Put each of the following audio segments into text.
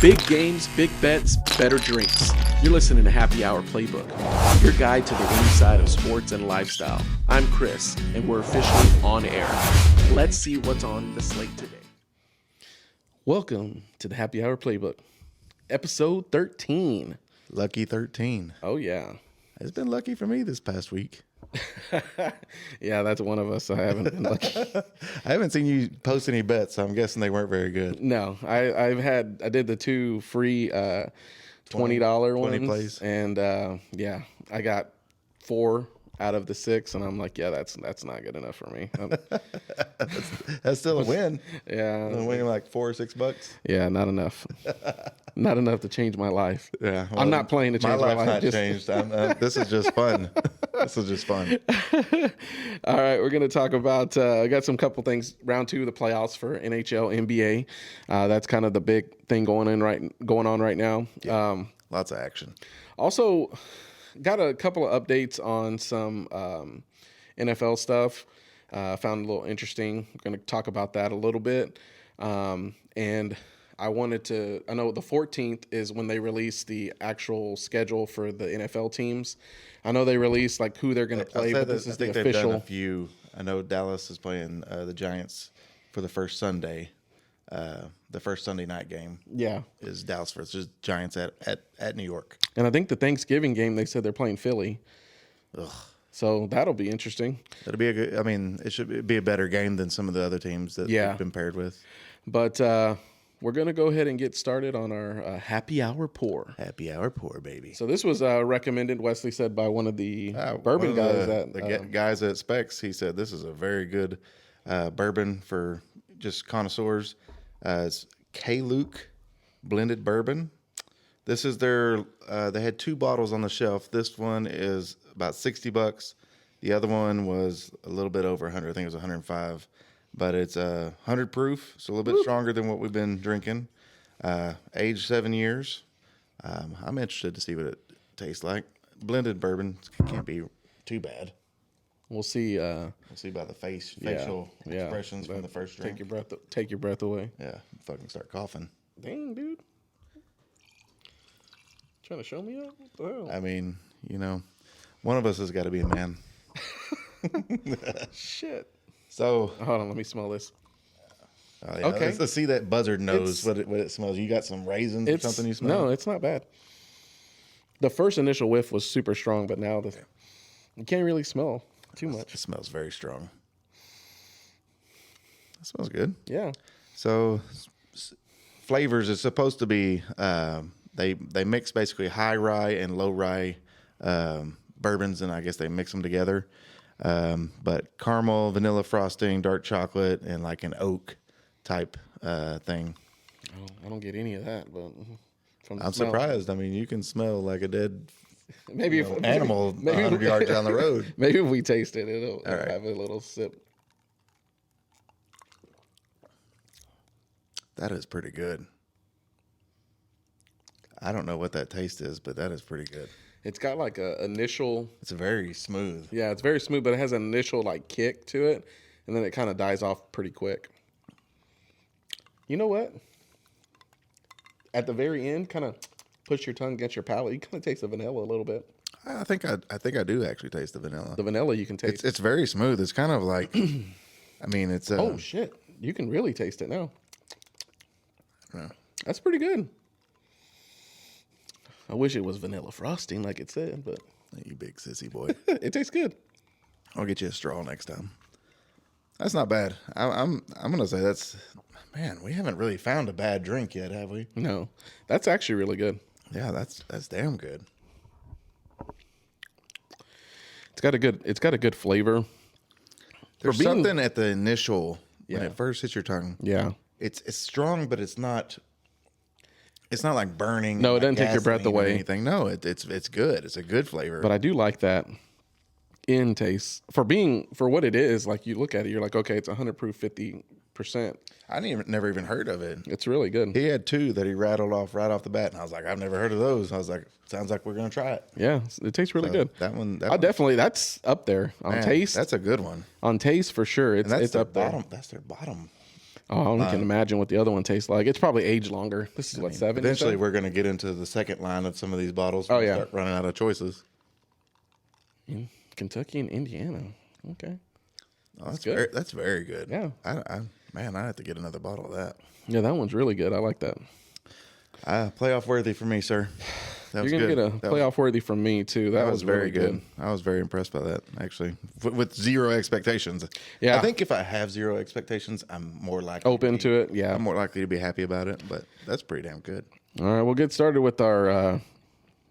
Big games, big bets, better drinks. You're listening to Happy Hour Playbook, your guide to the inside of sports and lifestyle. I'm Chris, and we're officially on air. Let's see what's on the slate today. Welcome to the Happy Hour Playbook, episode 13. Lucky 13. Oh, yeah. It's been lucky for me this past week. Yeah, that's one of us. I haven't been lucky. I haven't seen you post any bets, so I'm guessing they weren't very good. No, I did the two free $20 ones. 20 plays. And yeah, I got 4 out of the 6, and I'm like, yeah, that's not good enough for me. That's still a win. Yeah. I'm winning like $4 or $6. Yeah, not enough. Not enough to change my life. Yeah, well, I'm not playing to change my life. My life's not changed. This is just fun. This is just fun. All right, we're going to talk about, I got some couple things, round 2 of the playoffs for NHL, NBA. That's kind of the big thing going on right now. Yeah, lots of action. Also, got a couple of updates on some NFL stuff. Found a little interesting. We're going to talk about that a little bit. And I know the 14th is when they release the actual schedule for the NFL teams. I know they released like who they're going to play, but this is the official. They've done a few. I know Dallas is playing the Giants for the first Sunday. The first Sunday night game, is Dallas versus Giants at New York. And I think the Thanksgiving game, they said they're playing Philly. Ugh. So that'll be interesting. It'll be it should be a better game than some of the other teams that we've been paired with. But we're going to go ahead and get started on our Happy Hour Pour. Happy Hour Pour, baby. So this was recommended, Wesley said, by one of the bourbon guys. Guys at Specs, he said this is a very good bourbon for just connoisseurs. It's K-Luke blended bourbon. This is their, they had 2 bottles on the shelf. This one is about $60. The other one was a little bit over 100. I think it was 105. But it's 100 proof, so a little bit stronger than what we've been drinking. Aged 7 years. I'm interested to see what it tastes like. Blended bourbon can't be too bad. We'll see. We'll see by the facial expressions from the first drink. Take your breath away. Yeah, fucking start coughing. Dang, dude. Trying to show me up? What the hell? I mean, one of us has got to be a man. Shit. So hold on, let me smell this. Okay, let's see that buzzard nose. What it smells. You got some raisins or something you smell? No, it's not bad. The first initial whiff was super strong, but now you can't really smell too much. It smells very strong. It smells good. Yeah. So flavors is supposed to be they mix basically high rye and low rye bourbons, and I guess they mix them together. But caramel, vanilla frosting, dark chocolate, and like an oak type thing. I don't get any of that, but I'm surprised. I mean, you can smell like a dead animal 100 yards down the road. Maybe if we taste it, it'll have a little sip. That is pretty good. I don't know what that taste is, but that is pretty good. It's got like a initial. It's very smooth. Yeah, it's very smooth, but it has an initial like kick to it, and then it kind of dies off pretty quick. You know what? At the very end, kind of push your tongue against your palate. You kind of taste the vanilla a little bit. I think I do actually taste the vanilla. The vanilla you can taste. It's very smooth. It's kind of like, it's. Oh shit! You can really taste it now. Yeah. That's pretty good. I wish it was vanilla frosting, like it said, but you big sissy boy. It tastes good. I'll get you a straw next time. That's not bad. I'm gonna say man. We haven't really found a bad drink yet, have we? No, that's actually really good. Yeah, that's damn good. It's got a good flavor. There's something at the initial when it first hits your tongue. Yeah, it's strong, but it's not. It's not like burning. No, it doesn't take your breath away. Anything. No, it's good. It's a good flavor. But I do like that in taste for what it is. Like you look at it, you're like, okay, it's 100 proof, 50%. I never even heard of it. It's really good. He had 2 that he rattled off right off the bat, and I was like, I've never heard of those. I was like, sounds like we're gonna try it. Yeah, it tastes really good. That one. Definitely, that's up there on taste. That's a good one. On taste for sure. It's up there. That's their bottom. Oh, I can imagine what the other one tastes like. It's probably aged longer. This is 7. Eventually, we're going to get into the second line of some of these bottles. Oh, yeah. Start running out of choices. In Kentucky and Indiana. Okay. Oh, that's good. That's very good. Yeah. Man, I have to get another bottle of that. Yeah, that one's really good. I like that. Playoff worthy for me, sir. You're going to get a playoff worthy from me, too. That was very really good. I was very impressed by that, actually, with zero expectations. Yeah. I think if I have zero expectations, I'm more likely open to it. Yeah. I'm more likely to be happy about it, but that's pretty damn good. All right, we'll get started with our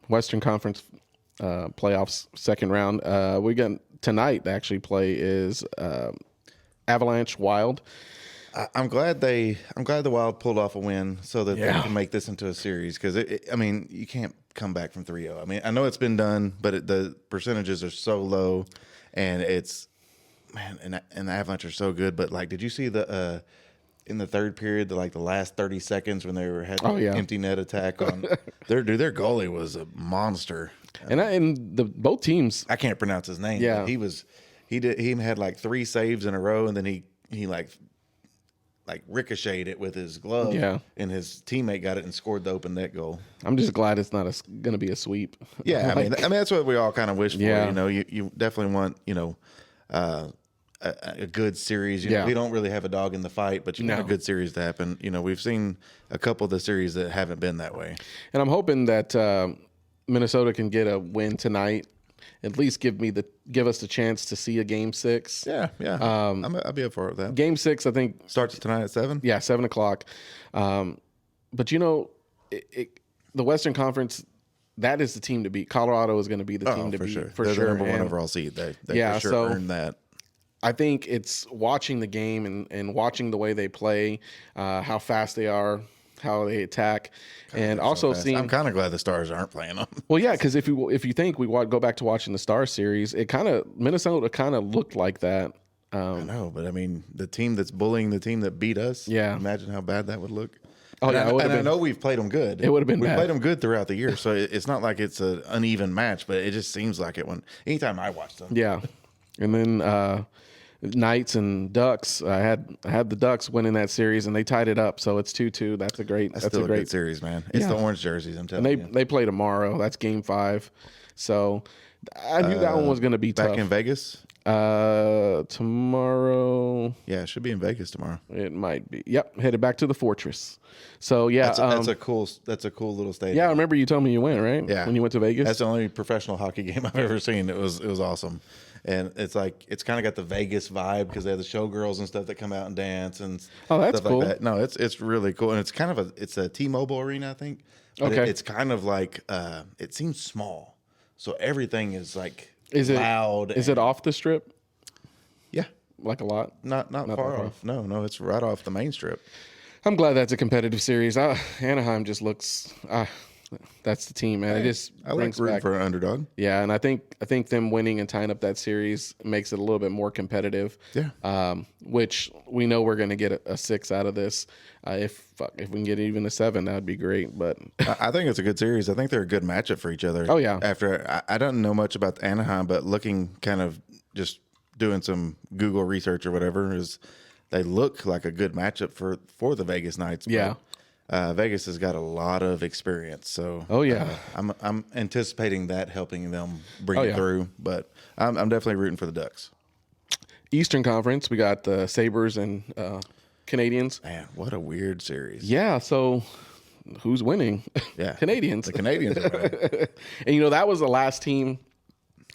Western Conference playoffs second round. We got tonight actually play is Avalanche Wild. I'm glad the Wild pulled off a win so that they can make this into a series because I mean you can't come back from 3-0. I mean I know it's been done, but the percentages are so low, and it's and the Avalanche are so good. But like, did you see the in the third period, the last 30 seconds when they had empty net attack on their goalie was a monster. And both teams, I can't pronounce his name. Yeah, but he had like 3 saves in a row, and then he like ricocheted it with his glove. Yeah. And his teammate got it and scored the open net goal. I'm just glad it's not going to be a sweep. Yeah, I mean that's what we all kind of wish for. Yeah. You know, you definitely want a good series. You know, we don't really have a dog in the fight, but you want a good series to happen. You know, we've seen a couple of the series that haven't been that way. And I'm hoping that Minnesota can get a win tonight. At least give us the chance to see a Game 6. Yeah. I'll be up for that. Game 6, I think, starts tonight at 7. Yeah, 7:00. But the Western Conference, that is the team to beat. Colorado is going to be the team to beat for They're sure. the number 1 overall seed. They for sure earned that. I think it's watching the game and watching the way they play, how fast they are, how they attack, and also seeing. I'm kind of glad the Stars aren't playing them. Well, yeah, because if you think we go back to watching the Stars series, Minnesota kind of looked like that. I know, but I mean, the team that's bullying the team that beat us. Yeah, imagine how bad that would look. Oh, I know we've played them good. It would have been. We played them good throughout the year, so it's not like it's an uneven match, but it just seems like it anytime I watch them. Yeah, and then. Knights and Ducks. I had the Ducks winning that series, and they tied it up. So it's 2-2. That's a great series, man. It's the orange jerseys. I'm telling you. They play tomorrow. That's Game 5. So I knew that one was going to be tough. Back in Vegas tomorrow. Yeah, it should be in Vegas tomorrow. It might be. Yep, headed back to the Fortress. So yeah, that's a cool little stadium. Yeah, I remember you told me you went, right? Yeah, when you went to Vegas. That's the only professional hockey game I've ever seen. It was awesome. And it's kind of got the Vegas vibe because they have the showgirls and stuff that come out and dance and that's stuff cool. like that. No, it's really cool, and it's kind of a T-Mobile arena, I think. But okay, it's kind of like it seems small, so everything is like loud. Is it off the strip? Yeah, like a lot. Not far off. No, it's right off the main strip. I'm glad that's a competitive series. Anaheim just looks. That's the team, man. I like rooting for an underdog. Yeah, and I think them winning and tying up that series makes it a little bit more competitive. Yeah. Which we know we're going to get a 6 out of this. If we can get even a 7, that would be great. But I think it's a good series. I think they're a good matchup for each other. Oh yeah. After I don't know much about Anaheim, but looking kind of just doing some Google research or whatever they look like a good matchup for the Vegas Knights. Yeah. Vegas has got a lot of experience, so I'm anticipating that helping them bring it through. But I'm definitely rooting for the Ducks. Eastern Conference, we got the Sabres and Canadians. Man, what a weird series. Yeah, so who's winning? Yeah, Canadians. The Canadians are winning. And that was the last team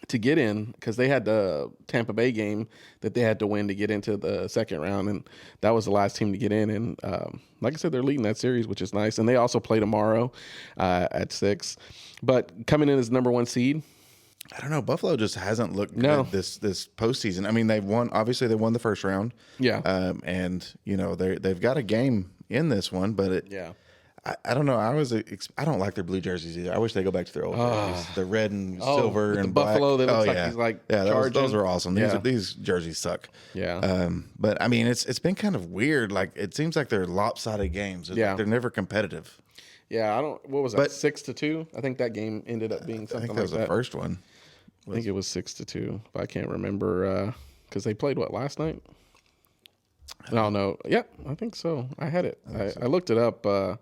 to get in because they had the Tampa Bay game that they had to win to get into the second round, and that was the last team to get in. And like I said, they're leading that series, which is nice. And they also play tomorrow at 6. But coming in as number 1 seed, I don't know. Buffalo just hasn't looked good this postseason. I mean, they won the first round. Yeah, and they've got a game in this one, but I don't know. I don't like their blue jerseys either. I wish they go back to their old jerseys. The red and silver and the black. Buffalo that looks like he's like charging. Those are awesome. These jerseys suck. Yeah. But I mean, it's been kind of weird. Like it seems like they're lopsided games. They're never competitive. Yeah, what was that? 6-2. I think that game ended up being something like that. I think that was the first one. I think it was 6-2, but I can't remember because they played last night. I don't know. Yeah, I think so. I had it. I looked it up. Let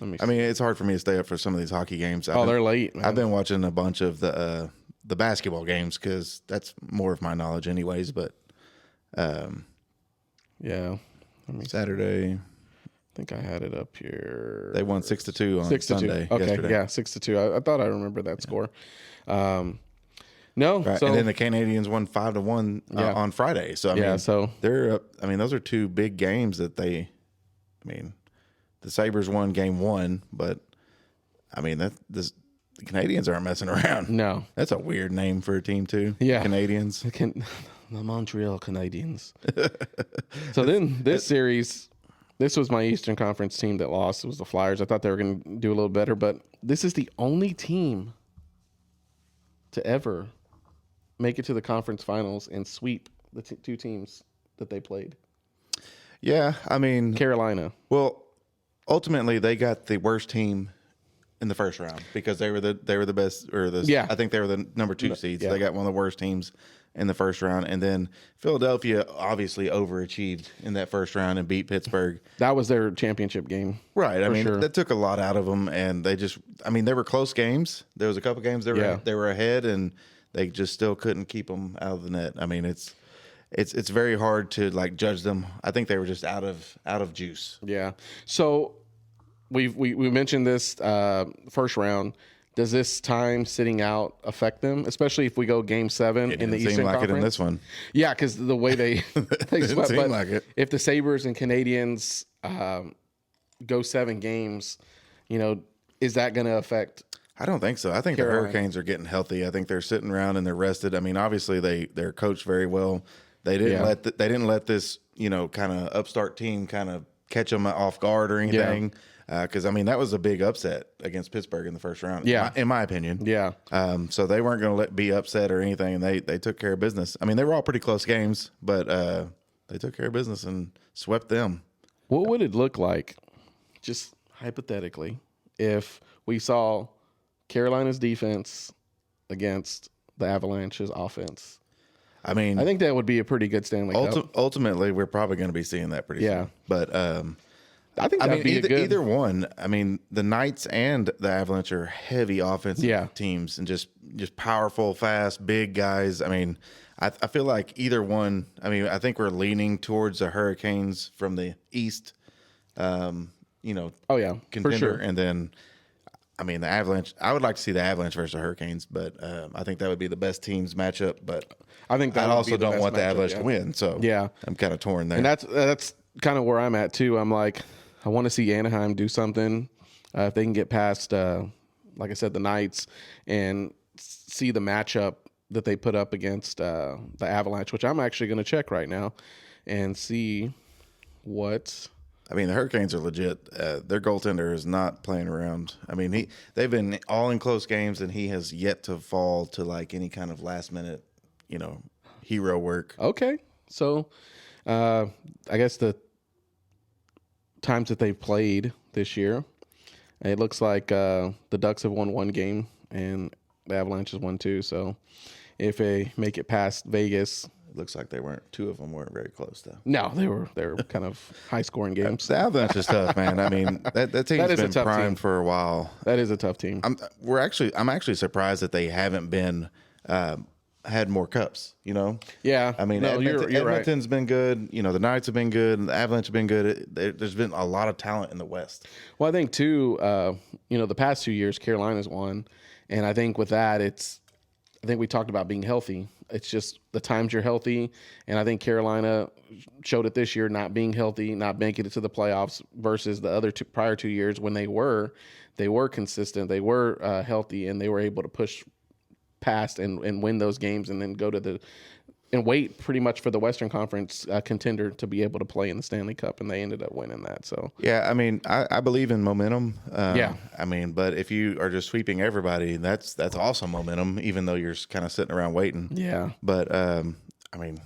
me see. I mean, it's hard for me to stay up for some of these hockey games. They're late, man. I've been watching a bunch of the basketball games because that's more of my knowledge, anyways. But yeah, Saturday, I think I had it up here. they won 6-2 on Sunday. Okay, yesterday. yeah, 6-2. I thought I remembered that score. No, Right. so And then the Canadians won 5-1 on Friday. So I mean, so they're up. I mean, those are two big games that they. I mean, the Sabres won game 1, but I mean the Canadians aren't messing around. no, That's a weird name for a team too. Yeah. Canadians. the Montreal Canadiens. So then this series, this was my Eastern Conference team that lost. It was the Flyers. I thought they were going to do a little better, but this is the only team to ever make it to the conference finals and sweep the two teams that they played. Yeah, I mean, Carolina. well, ultimately they got the worst team in the first round because they were the best, or I think they were the number 2 seeds. Yeah. They got one of the worst teams in the first round, and then Philadelphia obviously overachieved in that first round and beat Pittsburgh. That was their championship game. Right. I mean, sure. that took a lot out of them, and they just. I mean, they were close games. There was a couple games they were ahead, and they just still couldn't keep them out of the net. I mean, it's very hard to like judge them. I think they were just out of juice. Yeah. So we mentioned this first round. Does this time sitting out affect them, especially if we go Game 7 in the Eastern Conference? It in this one. Yeah, because the way they swept. seem But like it. if the Sabres and Canadians go 7 games, is that going to affect? I don't think so. I think Carolina. The Hurricanes are getting healthy. I think they're sitting around and they're rested. I mean, obviously they're coached very well. They didn't let this kind of upstart team kind of catch them off guard or anything. Because I mean that was a big upset against Pittsburgh in the first round. Yeah. In my opinion. Yeah. So they weren't going to be upset or anything, and they took care of business. I mean, they were all pretty close games, but they took care of business and swept them. What would it look like, just hypothetically, if we saw Carolina's defense against the Avalanche's offense? I mean, I think that would be a pretty good Stanley Cup. ultimately, we're probably going to be seeing that pretty soon. But I think that'd be either one. I mean, the Knights and the Avalanche are heavy offensive teams and just powerful, fast, big guys. I mean, I feel like either one. I mean, I think we're leaning towards the Hurricanes from the East. Oh yeah, contender, for sure. And then, I mean, the Avalanche. I would like to see the Avalanche versus the Hurricanes, but I think that would be the best teams matchup. But I think I also don't want the Avalanche to win. So yeah, I'm kind of torn there. And that's kind of where I'm at too. I'm like, I want to see Anaheim do something if they can get past, like I said, the Knights and see the matchup that they put up against the Avalanche, which I'm actually going to check right now and see what. I mean, the Hurricanes are legit. Their goaltender is not playing around. I mean, they've been all in close games, and he has yet to fall to like any kind of last minute, hero work. Okay, so I guess the times that they've played this year, it looks like the Ducks have won 1 game and the Avalanche has won 2. So if they make it past Vegas, it looks like two of them weren't very close though. No, they were kind of high scoring games. The Avalanche is tough, man. I mean, that team's been primed for a while. That is a tough team. I'm actually surprised that they haven't been had more cups. Yeah. I mean, you're right. Edmonton's been good. The Knights have been good. And the Avalanche have been good. There's been a lot of talent in the West. Well, I think too. The past 2 years, Carolina's won, and I think with that, I think we talked about being healthy. It's just the times you're healthy, and I think Carolina showed it this year, not being healthy, not making it to the playoffs versus the other prior 2 years when they were consistent, they were healthy, and they were able to push past and win those games, and then go to and wait pretty much for the Western Conference contender to be able to play in the Stanley Cup, and they ended up winning that. So yeah, I mean, I believe in momentum. Yeah, I mean, but if you are just sweeping everybody, that's awesome momentum, even though you're kind of sitting around waiting. Yeah, but I mean,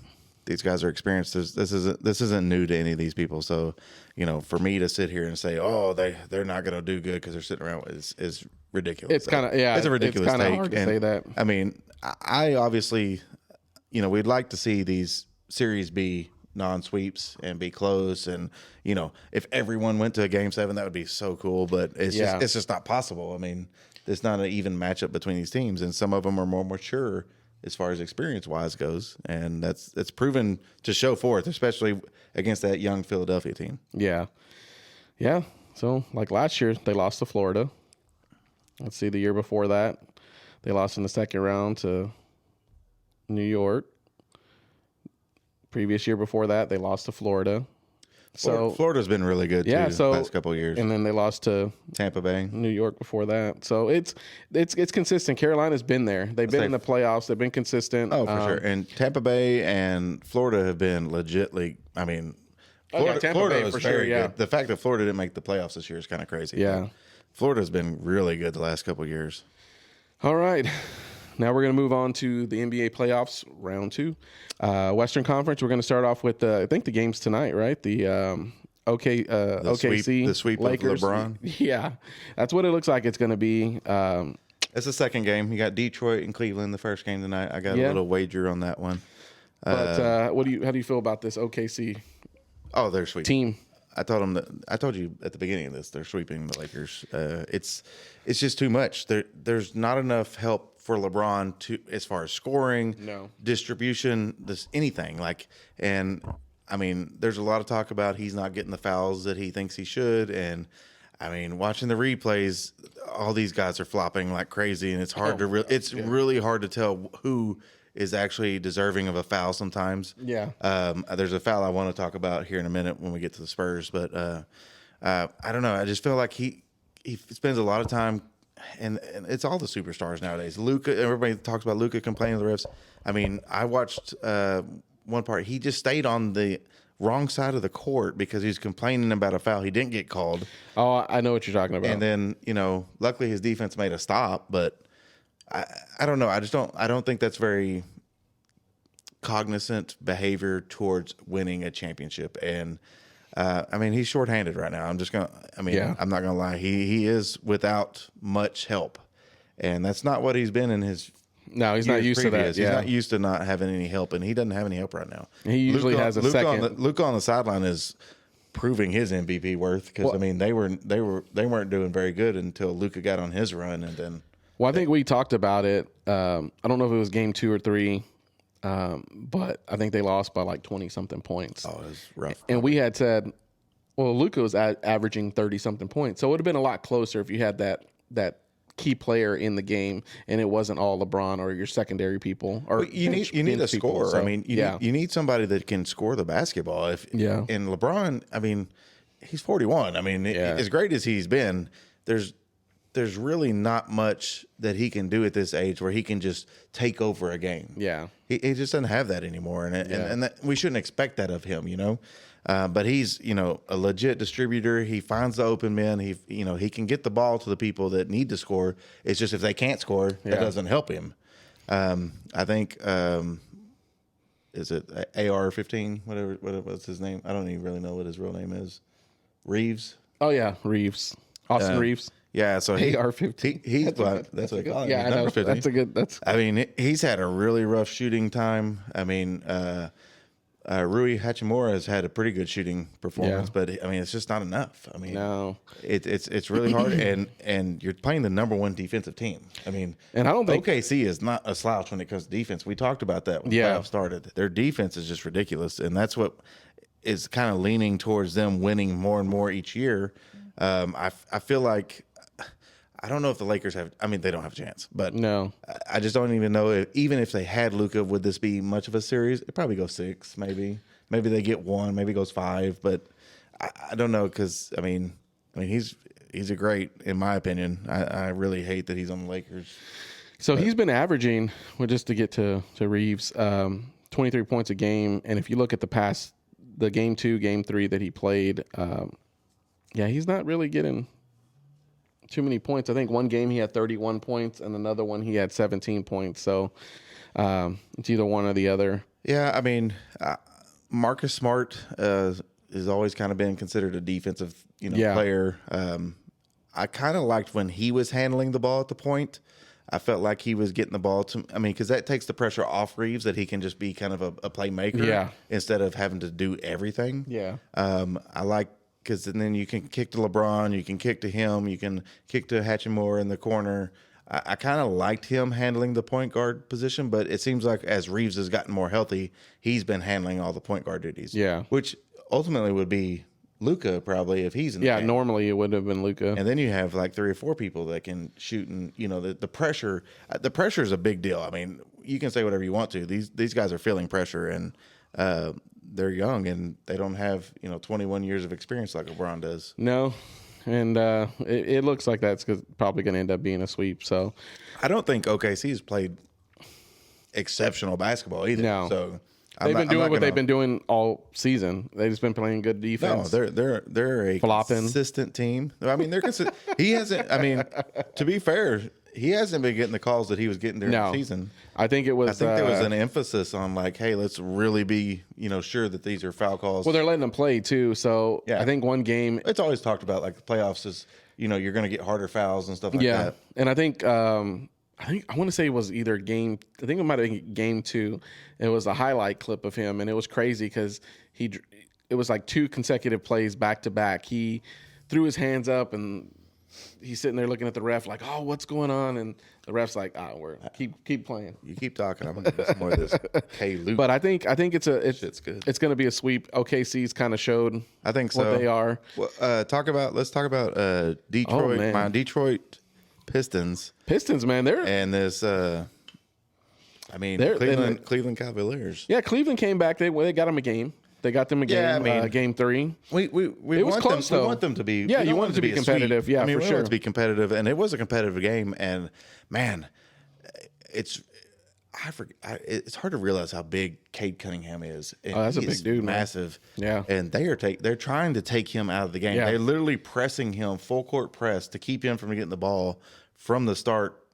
these guys are experienced. This isn't new to any of these people. So for me to sit here and say, oh, they're not going to do good because they're sitting around is ridiculous. It's kind of it's a ridiculous take. Hard to say that. I mean, I obviously. We'd like to see these series be non-sweeps and be close. And, if everyone went to a Game 7, that would be so cool. But it's just not possible. I mean, there's not an even matchup between these teams. And some of them are more mature as far as experience-wise goes. And it's proven to show forth, especially against that young Philadelphia team. Yeah. Yeah. So, like last year, they lost to Florida. Let's see, the year before that, they lost in the second round to New York. Previous year before that, they lost to Florida. So Florida's been really good too the last couple of years. And then they lost to Tampa Bay, New York before that. So it's consistent. Carolina's been there. They've been in the playoffs. They've been consistent. Oh, for sure. And Tampa Bay and Florida have been legitly. I mean, Florida was very good. The fact that Florida didn't make the playoffs this year is kind of crazy. Yeah, Florida's been really good the last couple of years. All right. Now we're going to move on to the NBA playoffs, round 2. Western Conference, we're going to start off with, I think, the games tonight, right? The OKC. The sweep Lakers. of LeBron. Yeah, that's what it looks like it's going to be. It's the second game. You got Detroit and Cleveland the first game tonight. I got a little wager on that one. But how do you feel about this OKC they're sweeping. Team? I told you at the beginning of this, they're sweeping the Lakers. It's just too much. There's not enough help for LeBron as far as scoring, distribution, anything and I mean, there's a lot of talk about he's not getting the fouls that he thinks he should, and I mean, watching the replays, all these guys are flopping like crazy, and it's hard really hard to tell who is actually deserving of a foul sometimes. Yeah. There's a foul I want to talk about here in a minute when we get to the Spurs, but I don't know. I just feel like he spends a lot of time, and it's all the superstars nowadays. Luka, everybody talks about Luka complaining to the refs. I mean, I watched one part. He just stayed on the wrong side of the court because he was complaining about a foul. He didn't get called. Oh, I know what you're talking about. And then, luckily his defense made a stop, but I don't know. I don't think that's very cognizant behavior towards winning a championship. And I mean, he's shorthanded right now. I'm not gonna lie. He is without much help, and that's not what he's been in his. No, he's not used to that. He's not used to not having any help, and he doesn't have any help right now. He usually has a second. Luka on the sideline is proving his MVP worth because I mean they weren't doing very good until Luka got on his run, and then. Well, I think we talked about it. I don't know if it was game 2 or 3, but I think they lost by like 20-something points. Oh, it was rough. And we had said, well, Luka was averaging 30-something points, so it would have been a lot closer if you had that key player in the game and it wasn't all LeBron or your secondary people. Or you need a scorer. So, I mean, you need somebody that can score the basketball. And LeBron, I mean, he's 41. I mean, as great as he's been, there's really not much that he can do at this age where he can just take over a game. Yeah. He just doesn't have that anymore. And that, we shouldn't expect that of him, But he's, a legit distributor. He finds the open men. He can get the ball to the people that need to score. It's just if they can't score, that doesn't help him. I think, is it AR-15? What's his name? I don't even really know what his real name is. Reeves? Oh, yeah, Reeves. Austin Reeves. Yeah, so AR-15. That's what I call him. Yeah, I know. That's a good. I mean, he's had a really rough shooting time. I mean, Rui Hachimura has had a pretty good shooting performance, but I mean, it's just not enough. I mean, no, it's really hard, and you're playing the number 1 defensive team. I mean, and I don't think OKC is not a slouch when it comes to defense. We talked about that when the playoffs started. Their defense is just ridiculous, and that's what is kind of leaning towards them winning more and more each year. I feel like. I don't know if the Lakers have. I mean, they don't have a chance. But no, I just don't even know even if they had Luka, would this be much of a series? It'd probably go 6, maybe. Maybe they get 1. Maybe it goes 5. But I don't know because I mean, he's a great in my opinion. I really hate that he's on the Lakers. So he's been averaging. Well, just to get to Reeves, 23 points a game, and if you look at the game 2, game 3 that he played, he's not really getting too many points. I think one game he had 31 points and another one he had 17 points. So it's either one or the other. Yeah, I mean, Marcus Smart has always kind of been considered a defensive player. I kind of liked when he was handling the ball at the point. I felt like he was getting the ball to. I mean, because that takes the pressure off Reeves, that he can just be kind of a playmaker, instead of having to do everything. Yeah. I like, because then you can kick to LeBron, you can kick to him, you can kick to Hachimura in the corner. I kind of liked him handling the point guard position, but it seems like as Reeves has gotten more healthy, he's been handling all the point guard duties. Yeah. Which ultimately would be Luka probably if he's in the game. Normally it would have been Luka. And then you have like 3 or 4 people that can shoot, and the pressure is a big deal. I mean, you can say whatever you want to. These guys are feeling pressure, and they're young, and they don't have 21 years of experience like LeBron does. No. And it looks like that's probably going to end up being a sweep. So I don't think OKC has played exceptional basketball either. No. So they've been doing what they've been doing all season. They've just been playing good defense. No, they're a consistent team. I mean, they're consistent. He hasn't. I mean, to be fair, he hasn't been getting the calls that he was getting during the season. I think there was an emphasis on like, hey, let's really be sure that these are foul calls. Well, they're letting them play too. So I think one game. It's always talked about like the playoffs is you're going to get harder fouls and stuff like that. And I think I want to say it was either game. I think it might have been game 2. It was a highlight clip of him, and it was crazy because it was like 2 consecutive plays back to back. He threw his hands up, and he's sitting there looking at the ref like, "Oh, what's going on?" And the ref's like, "We're keep playing. You keep talking. I'm gonna get some more of this." Hey, Luke. But I think it's good. It's going to be a sweep. OKC's kind of showed. I think so. What they are. Well, let's talk about Detroit. My Detroit Pistons. Pistons, man, they're and this. Cleveland Cavaliers. Yeah, Cleveland came back. They got them a game. They got them a game. Game 3. It was close, though. We want them to be. Yeah, you want it to be competitive. Yeah, for sure. We want it to be competitive, and it was a competitive game. And man, it's hard to realize how big Cade Cunningham is. And that's a big dude, massive. Man. Yeah, and they're trying to take him out of the game. Yeah. They're literally pressing him full court press to keep him from getting the ball from the start.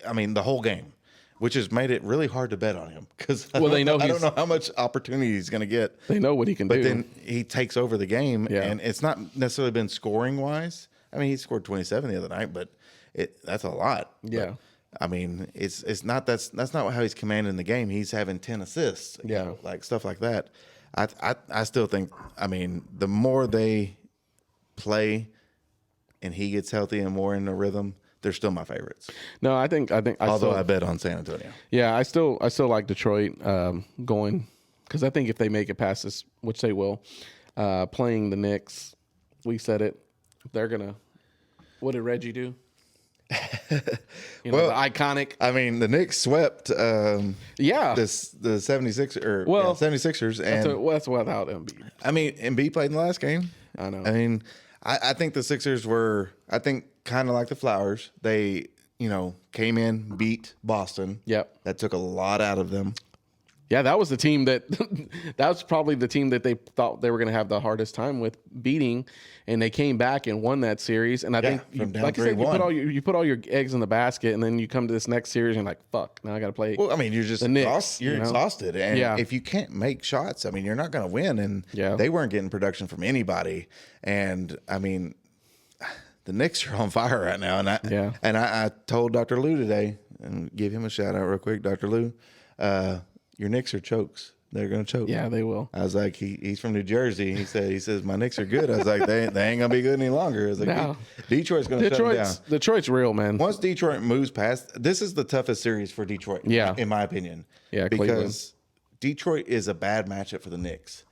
I mean, the whole game. Which has made it really hard to bet on him because I don't know how much opportunity he's going to get. They know what he can do. But then he takes over the game, and it's not necessarily been scoring wise. I mean, he scored 27 the other night, but that's a lot. Yeah. But, I mean, it's not that's not how he's commanding the game. He's having 10 assists. Like stuff like that. I still think. I mean, the more they play, and he gets healthy and more in the rhythm, they're still my favorites. No, I think. Although I bet on San Antonio. Yeah, I still like Detroit going because I think if they make it past this, which they will, playing the Knicks, we said it. They're gonna. What did Reggie do? The iconic. I mean, the Knicks swept. The 76ers, and that's without Embiid. I mean, Embiid played in the last game. I know. I mean, I think the Sixers were. I think. Kind of like the Flowers. They, came in, beat Boston. Yep. That took a lot out of them. Yeah, that was the team that was probably the team that they thought they were going to have the hardest time with beating, and they came back and won that series. And I think, like I said, you put all your eggs in the basket, and then you come to this next series and you're like, fuck, now I got to play. Well, I mean, you're just exhausted, and if you can't make shots, I mean, you're not going to win. And they weren't getting production from anybody, and I mean. The Knicks are on fire right now, and I told Dr. Lou today, and give him a shout out real quick, Dr. Lou. Your Knicks are chokes. They're gonna choke. Yeah, they will. I was like, he's from New Jersey. He says my Knicks are good. I was like, they ain't gonna be good any longer. I was like, Detroit's gonna shut them down. Detroit's real, man. Once Detroit moves past, this is the toughest series for Detroit. Yeah, in my opinion. Yeah, because Cleveland. Detroit is a bad matchup for the Knicks.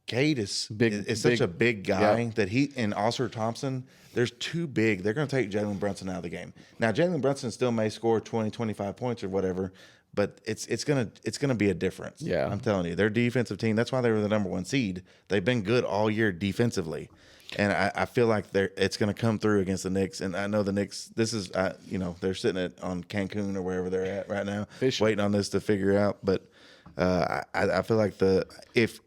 Cade is such a big guy that he and Oscar Thompson, they're too big. They're going to take Jalen Brunson out of the game. Now, Jalen Brunson still may score 20, 25 points or whatever, but it's gonna be a difference. Yeah. I'm telling you. Their defensive team, that's why they were the number 1 seed. They've been good all year defensively. And I feel like it's going to come through against the Knicks. And I know the Knicks, this is, they're sitting on Cancun or wherever they're at right now, waiting on this to figure out. But I feel like if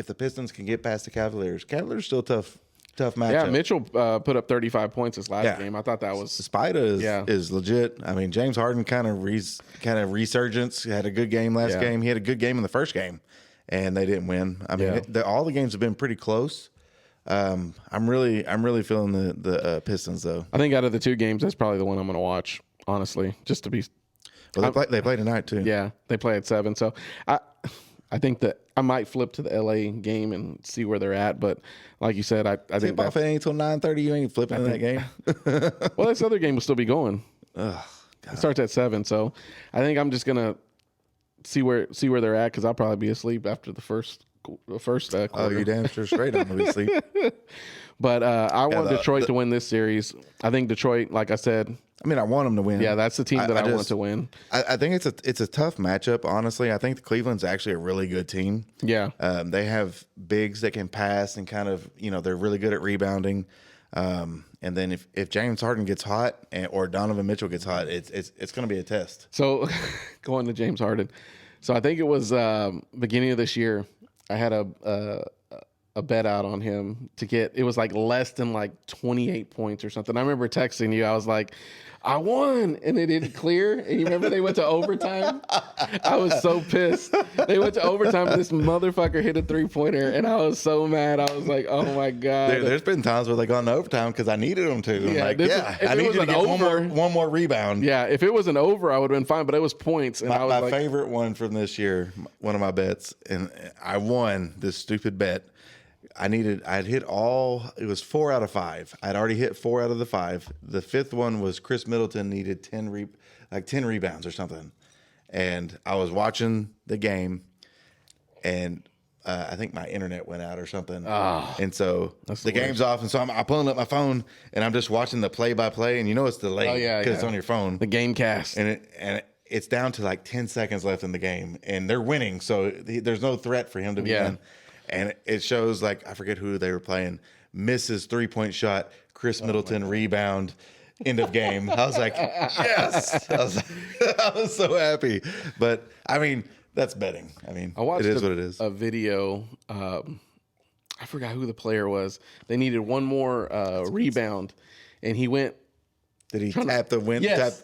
the Pistons can get past the Cavaliers still tough matchup. Yeah, Mitchell put up 35 points this last game. I thought that was Spida is legit. I mean, James Harden kind of resurgence. Had a good game last game. He had a good game in the first game, and they didn't win. I mean, all the games have been pretty close. I'm really feeling the Pistons though. I think out of the 2 games, that's probably the one I'm going to watch. honestly, just to be. Well, they play tonight too. Yeah, they play at 7. So I think that I might flip to the LA game and see where they're at. But like you said, I think If it ain't till 9:30, you ain't flipping in that game. well, this other game will still be going. Ugh, It starts at 7, so I think I'm just gonna see where they're at because I'll probably be asleep after the first quarter. Oh, you damn sure straight. I'm gonna be asleep. But I want Detroit to win this series. I think Detroit, like I said, I mean, I want them to win. yeah, that's the team that I want to win. I think it's a tough matchup. Honestly, I think the Cleveland's actually a really good team. Yeah, They have bigs that can pass and kind of, they're really good at rebounding. And then if James Harden gets hot or Donovan Mitchell gets hot, it's going to be a test. So going to James Harden. So I think it was beginning of this year. I had a bet out on him to get. It was like less than like 28 points or something. I remember texting you. I was like, I won, and it didn't clear. And you remember they went to overtime? I was so pissed. They went to overtime, and this motherfucker hit a 3-pointer, and I was so mad. I was like, oh, my God. There's been times where they gone to overtime because I needed them to. I'm like, I need you to get one more rebound. Yeah, if it was an over, I would have been fine, but it was points. And I was my favorite one from this year, one of my bets, and I won this stupid bet. I'd hit it was 4 out of 5. I'd already hit 4 out of the 5. The 5th one was Chris Middleton needed 10 rebounds or something. And I was watching the game, and I think my internet went out or something. And so the game's off, and so I'm pulling up my phone, and I'm just watching the play-by-play, and it's delayed because it's on your phone. The game cast. And it's down to like 10 seconds left in the game, and they're winning, so there's no threat for him to be in. And it shows, like, I forget who they were playing, misses 3-point shot, Chris Middleton rebound, end of game. I was like, yes. I was so happy. But, I mean, that's betting. I mean, it is what it is. A video. I forgot who the player was. They needed one more rebound, and he went. Did he tap the win? Yes.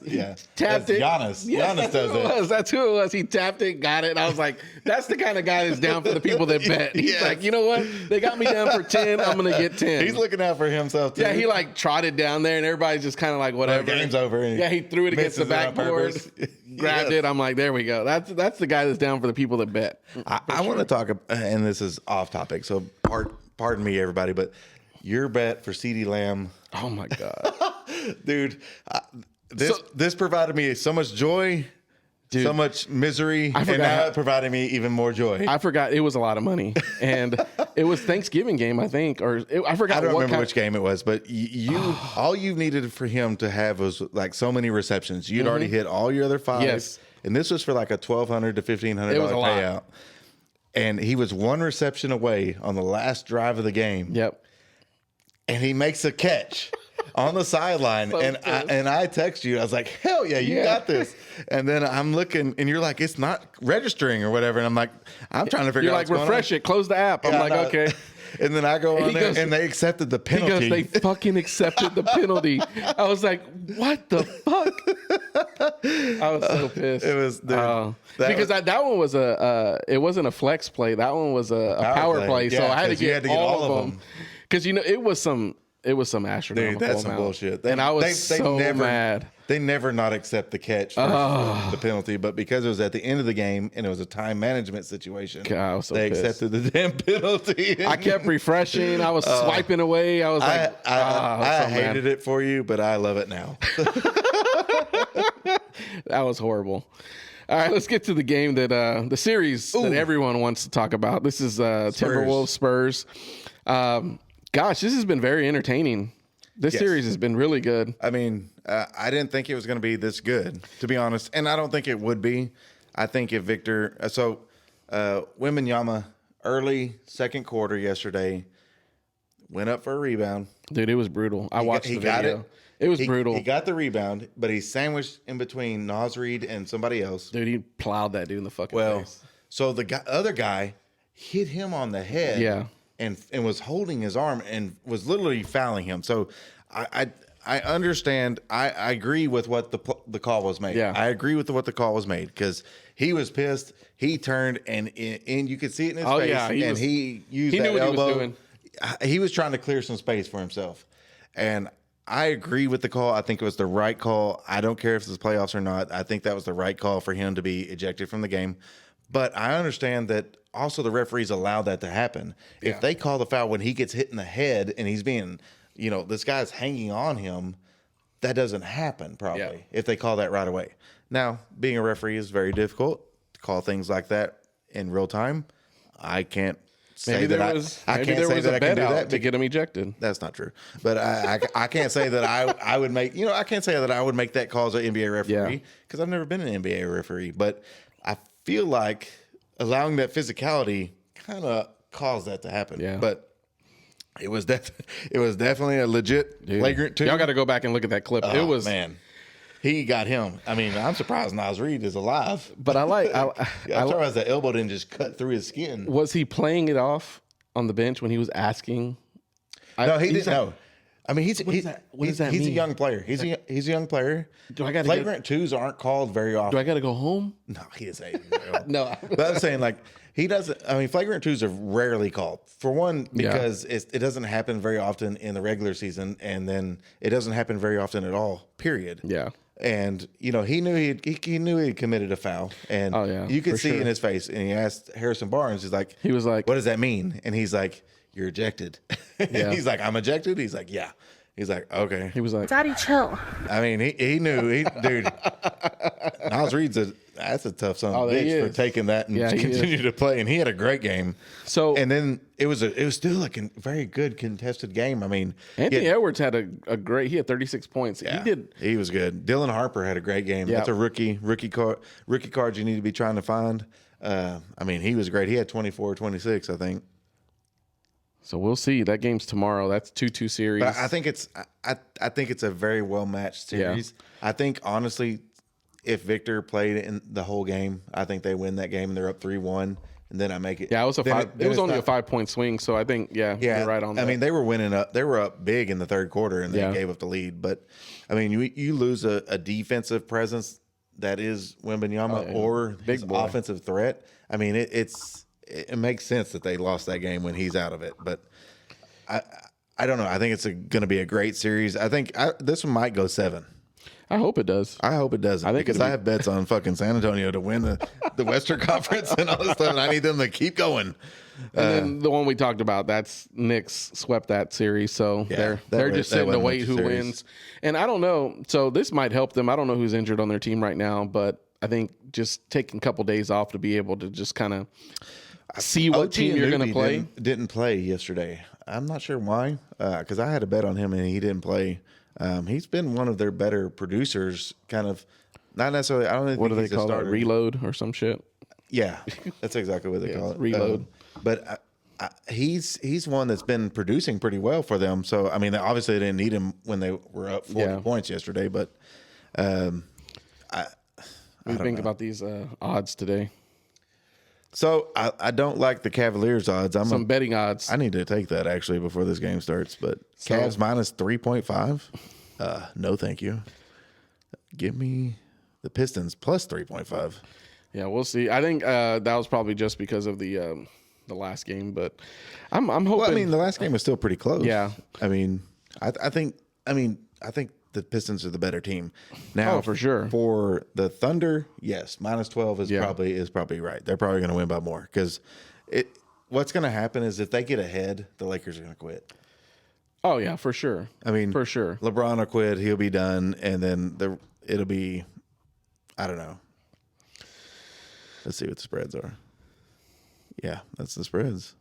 Tapped it. Giannis. Yes, Giannis does it. That's who it was. He tapped it, got it. And I was like, that's the kind of guy that's down for the people that bet. He's like, you know what? They got me down for 10. I'm going to get 10. He's looking out for himself, too. Yeah, he like trotted down there, and everybody's just kind of like, whatever. The game's over. Yeah, he threw it against the backboard, grabbed it. I'm like, there we go. That's the guy that's down for the people that bet. I want to talk, and this is off topic, so pardon me, everybody, but your bet for CeeDee Lamb. Oh, my God. Dude, this provided me so much joy, so much misery, and now it provided me even more joy. I forgot it was a lot of money, and it was Thanksgiving game, I think, I forgot. I don't remember which game it was, but all you needed for him to have was like so many receptions. You'd already hit all your other 5, yes, and this was for like a $1,200 to $1,500 payout. And he was one reception away on the last drive of the game. Yep, and he makes a catch on the sideline, and I text you. I was like, hell yeah, you got this. And then I'm looking, and you're like, it's not registering or whatever. And I'm like, I'm trying to figure out what's going on. Refresh it, close the app. I'm like, okay. And then I go on there, and they accepted the penalty. He goes, they fucking accepted the penalty. I was like, what the fuck? I was so pissed. It was because that one was it wasn't a flex play. That one was a power play. Yeah, so I had to get all of them. Because it was some astronomical Dude, that's some amount. Bullshit. And I was mad. They never not accept the catch for the penalty, but because it was at the end of the game and it was a time management situation, God, they accepted the damn penalty. I kept refreshing. I was swiping away. I was like, I hated it for you, but I love it now. That was horrible. All right, let's get to the game that the series that everyone wants to talk about. This is Timberwolves Spurs. Gosh, this has been very entertaining. This series has been really good. I mean, I didn't think it was going to be this good, to be honest, and I don't think it would be. I think if Victor, Wembanyama early second quarter yesterday went up for a rebound. Dude, it was brutal. I watched the video. It was brutal. He got the rebound, but he sandwiched in between Naz Reid and somebody else. Dude, he plowed that dude in the fucking face. So the other guy hit him on the head. Yeah. And was holding his arm and was literally fouling him. So I understand. I agree with what the call was made. Yeah. I agree with what the call was made because he was pissed. He turned and you could see it in his face. Yeah, he used that elbow. He was trying to clear some space for himself. And I agree with the call. I think it was the right call. I don't care if it's the playoffs or not. I think that was the right call for him to be ejected from the game. But I understand that also the referees allow that to happen. Yeah. If they call the foul when he gets hit in the head and he's being, this guy's hanging on him, that doesn't happen probably if they call that right away. Now, being a referee is very difficult to call things like that in real time. I can't say that I can't say that I can do that to get him ejected. That's not true. But I can't say that I would make, I can't say that I would make that call as an NBA referee because I've never been an NBA referee. But I feel like allowing that physicality kind of caused that to happen. Yeah. But it was definitely a legit flagrant 2. Y'all got to go back and look at that clip. It was, man. He got him. I mean, I'm surprised Nas Reed is alive. But I'm surprised the elbow didn't just cut through his skin. Was he playing it off on the bench when he was asking? No, he didn't know. I mean, he's He's a young player. He's a young player. Flagrant 2s aren't called very often. Do I got to go home? No, he is 8. No. But I'm saying, like, he doesn't. I mean, flagrant 2s are rarely called. For one, because it doesn't happen very often in the regular season, and then it doesn't happen very often at all, period. Yeah. And he knew he knew he had committed a foul, and you could see in his face. And he asked Harrison Barnes, he was like, "What does that mean?" And he's like, "You're ejected." Yeah. He's like, "I'm ejected." He's like, "Yeah." He's like, "Okay." He was like, "Daddy, chill." I mean, he knew, dude. Nas Reed's that's a tough son of a bitch for taking that and continue to play. And he had a great game. And then it was still like a very good contested game. I mean, Anthony Edwards had a great. He had 36 points. Yeah, he was good. Dylan Harper had a great game. That's a rookie card you need to be trying to find. I mean, he was great. He had 24, 26, I think. So we'll see. That game's tomorrow. That's 2-2 series. But I think it's a very well matched series. Yeah. I think honestly, if Victor played in the whole game, I think they win that game and they're up 3-1. And then I make it. Yeah, it was only a 5-point swing. So I think you're right on that. I mean, they were up big in the third quarter and they gave up the lead. But I mean, you lose a defensive presence that is Wembanyama or his offensive threat. I mean, it makes sense that they lost that game when he's out of it. But I don't know. I think it's going to be a great series. I think this one might go 7. I hope it does. I hope it doesn't. Because I have bets on fucking San Antonio to win the Western Conference and all this stuff, and I need them to keep going. And then the one we talked about, that's Knicks swept that series, so they're just sitting to wait who wins. And I don't know. So this might help them. I don't know who's injured on their team right now, but I think just taking a couple days off to be able to just kind of see what team you're going to play. Didn't play yesterday. I'm not sure why, because I had a bet on him and he didn't play. He's been one of their better producers, kind of, not necessarily. I don't think. What do they call it? Reload or some shit? Yeah, that's exactly what they call it. Reload. But he's one that's been producing pretty well for them. So I mean, obviously they didn't need him when they were up 40 points yesterday. But what do you think about these odds today? So I don't like the Cavaliers odds. Some betting odds. I need to take that actually before this game starts. But Cavs minus 3.5. No, thank you. Give me the Pistons plus 3.5. Yeah, we'll see. I think that was probably just because of the last game, but I'm hoping. Well, I mean, the last game was still pretty close. Yeah. I mean, I think the Pistons are the better team. Now, for sure. For the Thunder, yes, minus 12 is probably right. They're probably going to win by more because what's going to happen is if they get ahead, the Lakers are going to quit. Oh yeah, for sure. I mean, for sure. LeBron will quit. He'll be done, and then it'll be, I don't know. Let's see what the spreads are. Yeah, that's the spreads.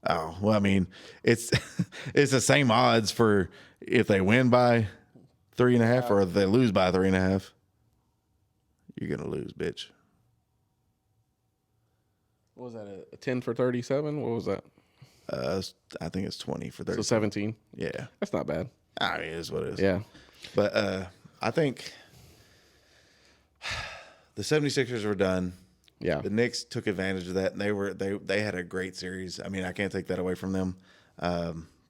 Oh, well, I mean, it's the same odds for if they win by 3.5 or if they lose by 3.5. You're going to lose, bitch. What was that, a 10 for 37? What was that? I think it's 20 for 30. So 17? Yeah. That's not bad. I mean, it is what it is. Yeah. But I think the 76ers were done. Yeah. The Knicks took advantage of that, and they had a great series. I mean, I can't take that away from them.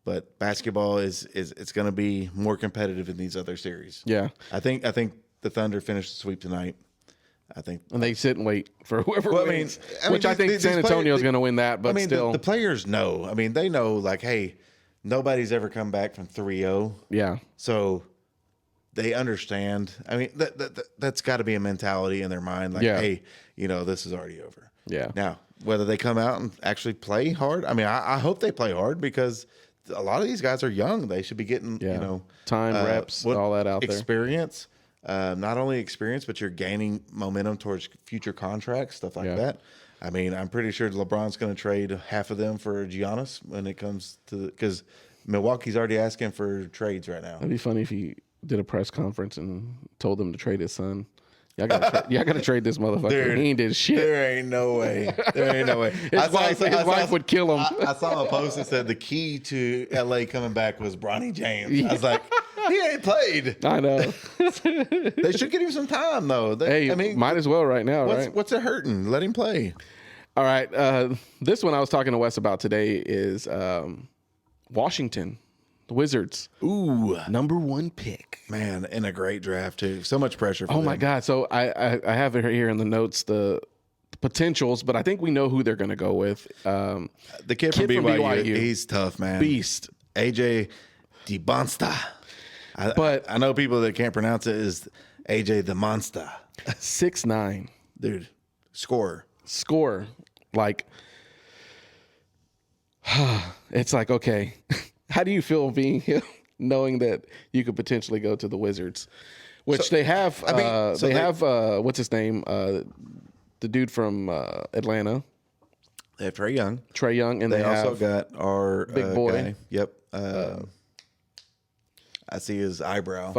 But basketball is it's going to be more competitive in these other series. Yeah. I think the Thunder finished the sweep tonight. And they sit and wait for whoever wins. I think San Antonio is going to win that, but still. The players know. I mean, they know, like, hey, nobody's ever come back from 3-0. Yeah. So they understand. I mean, that's got to be a mentality in their mind. Like, Yeah. hey, this is already over. Yeah. Now, whether they come out and actually play hard, I mean, I hope they play hard because a lot of these guys are young. They should be getting, time, reps, all that out there. Experience. Not only experience, but you're gaining momentum towards future contracts, stuff like that. I mean, I'm pretty sure LeBron's going to trade half of them for Giannis when it comes to because Milwaukee's already asking for trades right now. It'd be funny if he did a press conference and told them to trade his son. Y'all gotta trade this motherfucker. Dude, he ain't did shit. There ain't no way. There ain't no way. His wife would kill him. I saw a post that said the key to LA coming back was Bronny James. I was like, he ain't played. I know. They should give him some time though. Might as well right now, right? What's it hurting? Let him play. All right. This one I was talking to Wes about today is Washington, the Wizards. Ooh, number 1 pick. Man, and a great draft too. So much pressure for them. My God. So I have it here in the notes, the potentials, but I think we know who they're going to go with. The kid from BYU, he's tough, man. Beast. AJ DeBonsta. But I know people that can't pronounce it is AJ the Monster. 6'9". Dude, score. Like, it's like, okay, how do you feel being him, knowing that you could potentially go to the Wizards, which they have, what's his name? The dude from Atlanta. They have Trae Young. And they also got our big boy. Guy. Yep. I see his eyebrow.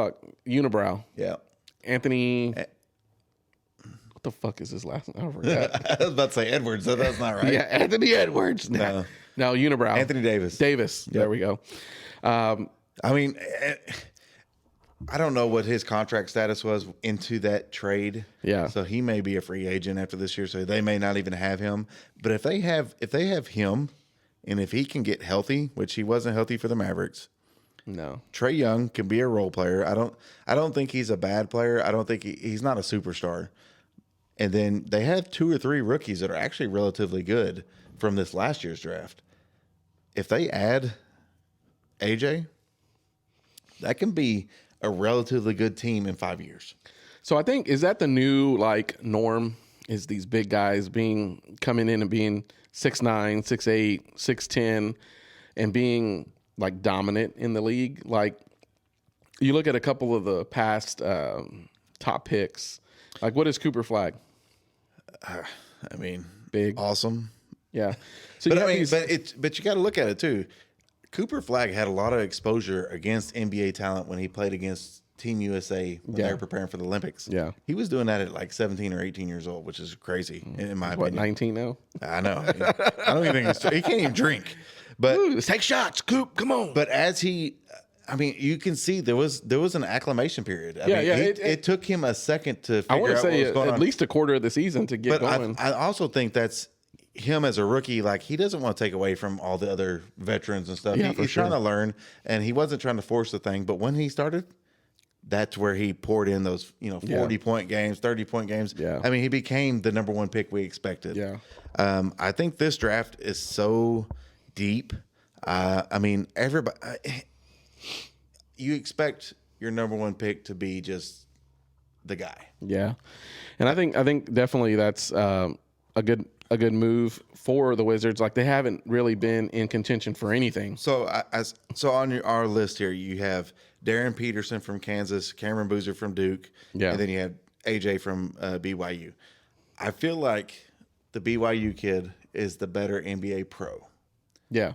Unibrow. Yeah. Anthony. What the fuck is his last name? I forgot. I was about to say Edwards, so that's not right. Yeah, Anthony Edwards. No, Unibrow. Anthony Davis. Yep. There we go. I mean, I don't know what his contract status was into that trade. Yeah. So he may be a free agent after this year, so they may not even have him. But if they have him, and if he can get healthy, which he wasn't healthy for the Mavericks. No. Trae Young can be a role player. I don't think he's a bad player. I don't think he's not a superstar. And then they have 2 or 3 rookies that are actually relatively good from this last year's draft. If they add AJ, that can be a relatively good team in 5 years. So I think, is that the new norm? Is these big guys coming in and being 6'9", 6'8", 6'10", and being dominant in the league? Like, you look at a couple of the past top picks. Like, what is Cooper Flag? I mean, big, awesome. Yeah. So but you got to look at it too. Cooper Flag had a lot of exposure against NBA talent when he played against Team USA when they were preparing for the Olympics. Yeah. He was doing that at 17 or 18 years old, which is crazy in my opinion. 19 now? I know. I don't even think he can't even drink. But let's take shots, Coop. Come on. But you can see there was an acclimation period. It took him a second to figure out what was going on. At least a quarter of the season to get going. I also think that's him as a rookie. Like, he doesn't want to take away from all the other veterans and stuff. Yeah, He's trying to learn, and he wasn't trying to force the thing. But when he started, that's where he poured in those 40-point games, 30-point games. Yeah. I mean, he became the number 1 pick we expected. Yeah. I think this draft is so deep. I mean, everybody. You expect your number 1 pick to be just the guy. Yeah, and I think definitely that's a good move for the Wizards. Like, they haven't really been in contention for anything. So on our list here, you have Darren Peterson from Kansas, Cameron Boozer from Duke, and then you have AJ from BYU. I feel like the BYU kid is the better NBA pro. Yeah.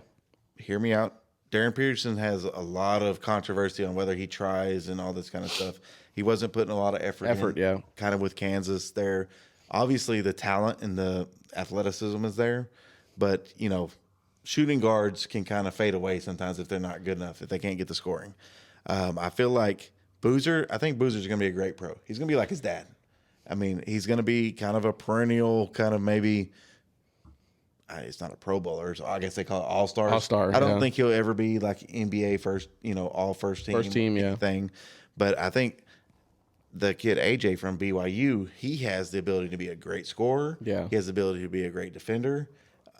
Hear me out. Darren Peterson has a lot of controversy on whether he tries and all this kind of stuff. He wasn't putting a lot of effort in, kind of with Kansas there. Obviously, the talent and the athleticism is there, but, shooting guards can kind of fade away sometimes if they're not good enough, if they can't get the scoring. I feel like I think Boozer's going to be a great pro. He's going to be like his dad. I mean, he's going to be kind of a perennial kind of maybe – it's not a Pro Bowler, so I guess they call it All-Stars. All-Star, I don't think he'll ever be like NBA first, all first team thing. But I think the kid AJ from BYU, he has the ability to be a great scorer. Yeah. He has the ability to be a great defender.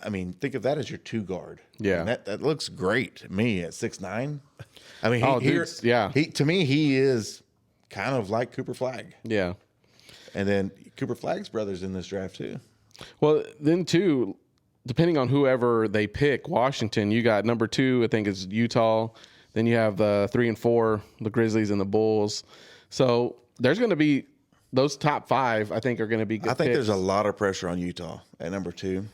I mean, think of that as your 2 guard. Yeah. And that looks great to me at 6'9". I mean, to me, he is kind of like Cooper Flagg. Yeah. And then Cooper Flagg's brother's in this draft too. Well, then too, depending on whoever they pick, Washington, you got number 2, I think is Utah. Then you have the 3 and 4, the Grizzlies and the Bulls. So there's going to be those top 5. I think are going to be good. I think picks. there's a lot of pressure on Utah at number 2.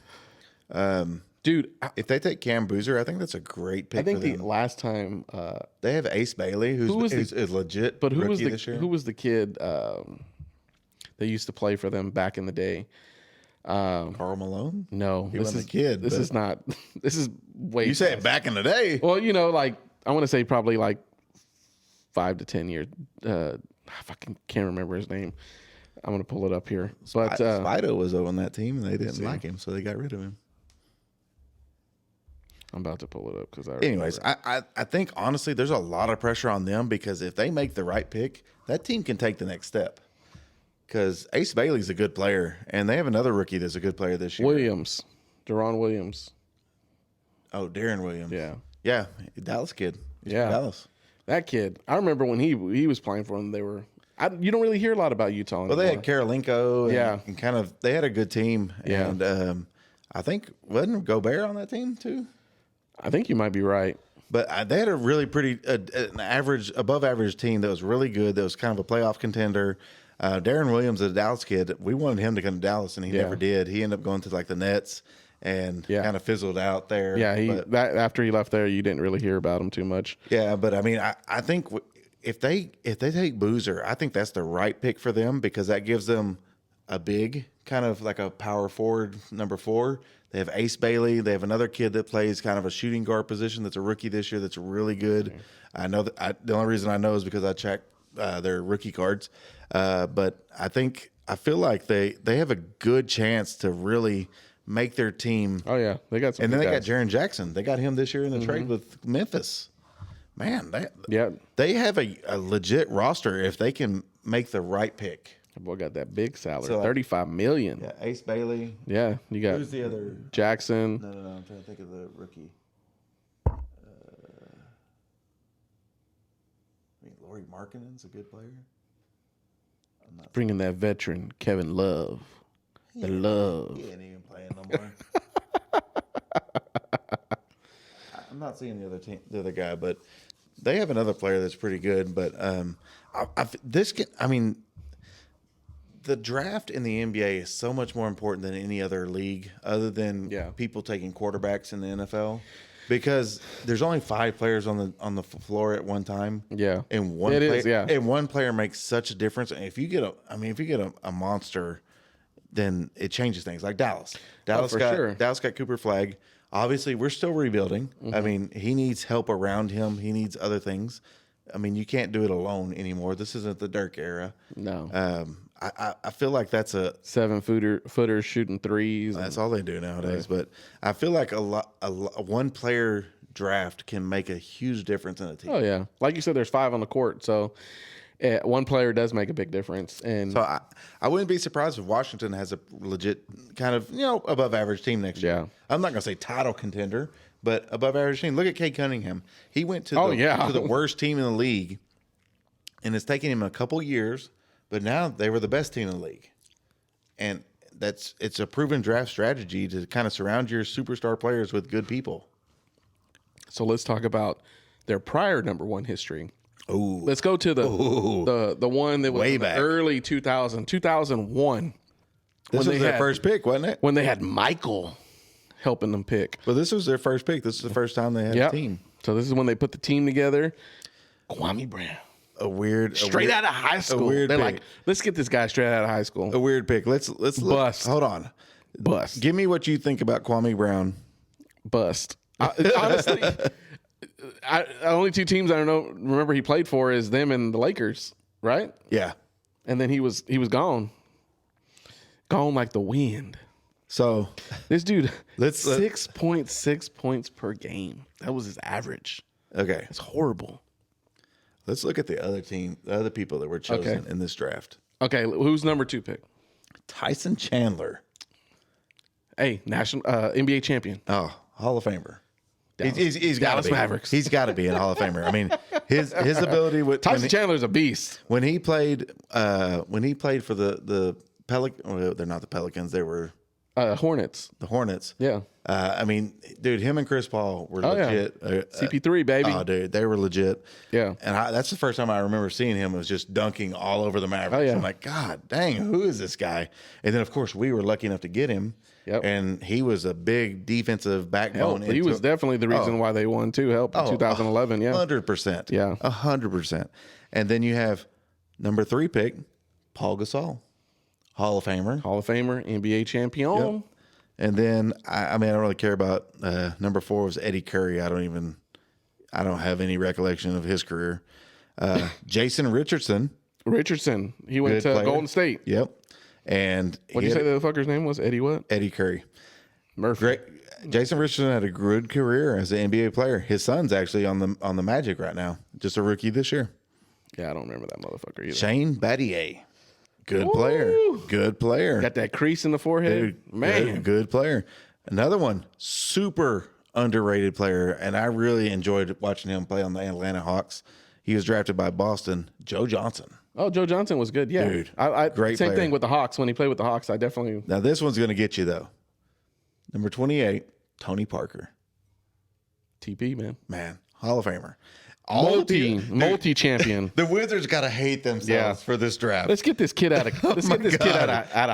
Dude, if they take Cam Boozer, I think that's a great pick. I think for them. the last time they have Ace Bailey, who's legit. But who was this year. Who was the kid that used to play for them back in the day? Carl Malone? No, he wasn't a kid. This is not. This is way. You say it back in the day. Well, like I want to say probably like 5 to 10 years. I fucking can't remember his name. I'm gonna pull it up here. But Spido was on that team, and they didn't like him, so they got rid of him. I'm about to pull it up because Anyways, I think honestly, there's a lot of pressure on them because if they make the right pick, that team can take the next step. Because Ace Bailey's a good player, and they have another rookie that's a good player this year. Deron Williams. Oh, Darren Williams. Yeah, Dallas kid. He's from Dallas. That kid. I remember when he was playing for them. They were. You don't really hear a lot about Utah anymore. Well, they had Karolinko. And kind of they had a good team. Yeah. And I think wasn't Gobert on that team too. I think you might be right. But they had a really pretty an average, above average team that was really good. That was kind of a playoff contender. Darren Williams, a Dallas kid, we wanted him to come to Dallas, and he never did. He ended up going to like the Nets and kind of fizzled out there. Yeah, after he left there, you didn't really hear about him too much. Yeah, but I mean, I think if they take Boozer, I think that's the right pick for them because that gives them a big kind of like a power forward number 4. They have Ace Bailey. They have another kid that plays kind of a shooting guard position that's a rookie this year that's really good. I know that the only reason I know is because I checked their rookie cards. But I feel like they have a good chance to really make their team. Oh yeah, they got some. And then they guys. got Jaren Jackson. They got him this year in the trade with Memphis. Man, they have a legit roster if they can make the right pick. Boy got that big salary, $35 million. Yeah, Ace Bailey. Yeah, you got. Who's the other? Jackson. No. I'm trying to think of the rookie. Lauri Markkanen's a good player. Bringing that veteran Kevin Love. The love. He ain't even playing no more. I'm not seeing the other guy, but they have another player that's pretty good. But the draft in the NBA is so much more important than any other league, other than people taking quarterbacks in the NFL. Because there's only 5 players on the floor at one time. Yeah, and one player makes such a difference. And if you get a monster, then it changes things. Like Dallas. Dallas got Cooper Flagg. Obviously, we're still rebuilding. Mm-hmm. I mean, he needs help around him. He needs other things. I mean, you can't do it alone anymore. This isn't the Dirk era. No. I feel like that's a 7-footer shooting threes. That's all they do nowadays. But I feel like a one player draft can make a huge difference in a team. Oh yeah, like you said, there's 5 on the court, so one player does make a big difference. And so I wouldn't be surprised if Washington has a legit kind of above average team next year. Yeah. I'm not going to say title contender, but above average team. Look at Cade Cunningham. He went to the worst team in the league, and it's taken him a couple years. But now they were the best team in the league. And it's a proven draft strategy to kind of surround your superstar players with good people. So let's talk about their prior number 1 history. Ooh. Let's go to the one that was way in back. The early 2001. This was their first pick, wasn't it? When they had Michael helping them pick. Well, this was their first pick. This is the first time they had a team. So this is when they put the team together. Kwame Brown. Straight out of high school. They're pick. like, let's get this guy straight out of high school. A weird pick. Let's bust. Hold on. Bust. Give me what you think about Kwame Brown. Bust. Honestly, only 2 teams I remember he played for is them and the Lakers, right? Yeah. And then he was gone. Gone like the wind. So this dude, 6.6 points per game. That was his average. Okay. It's horrible. Let's look at the other people that were chosen in this draft. Okay, who's number 2 pick? Tyson Chandler. Hey, national NBA champion. Oh, Hall of Famer. Dallas, He's got to be. Mavericks. He's got to be a Hall of Famer. I mean, his ability with Tyson Chandler's a beast. when he played for the Pelican. Well, they're not the Pelicans. They were Hornets. the Hornets. Yeah. I mean, dude, him and Chris Paul were legit. CP3, baby. Oh, dude, they were legit. Yeah. And that's the first time I remember seeing him was just dunking all over the Mavericks. Oh, yeah. I'm like, God dang, who is this guy? And then, of course, we were lucky enough to get him. Yep. And he was a big defensive backbone. He was definitely the reason why they won, too. In 2011, yeah. 100%. Yeah. 100%. And then you have number 3 pick, Paul Gasol, Hall of Famer. Hall of Famer, NBA champion. Yep. And then, I mean, I don't really care about number 4 was Eddie Curry. I don't have any recollection of his career. Jason Richardson. He went to Golden State. Yep. And What did you say the fucker's name was? Eddie what? Eddie Curry. Murphy. Great. Jason Richardson had a good career as an NBA player. His son's actually on the Magic right now. Just a rookie this year. Yeah, I don't remember that motherfucker either. Shane Battier. Good player. Got that crease in the forehead. Dude, Man. good player. Another one, super underrated player, and I really enjoyed watching him play on the Atlanta Hawks. He was drafted by Boston, Joe Johnson. Oh, Joe Johnson was good. Yeah. Dude, great same player. thing with the Hawks. When he played with the Hawks, I definitely... Now, this one's going to get you, though. Number 28, Tony Parker. TP, man. Man, Hall of Famer. Multi-champion. The Wizards got to hate themselves for this draft. Let's get this kid out of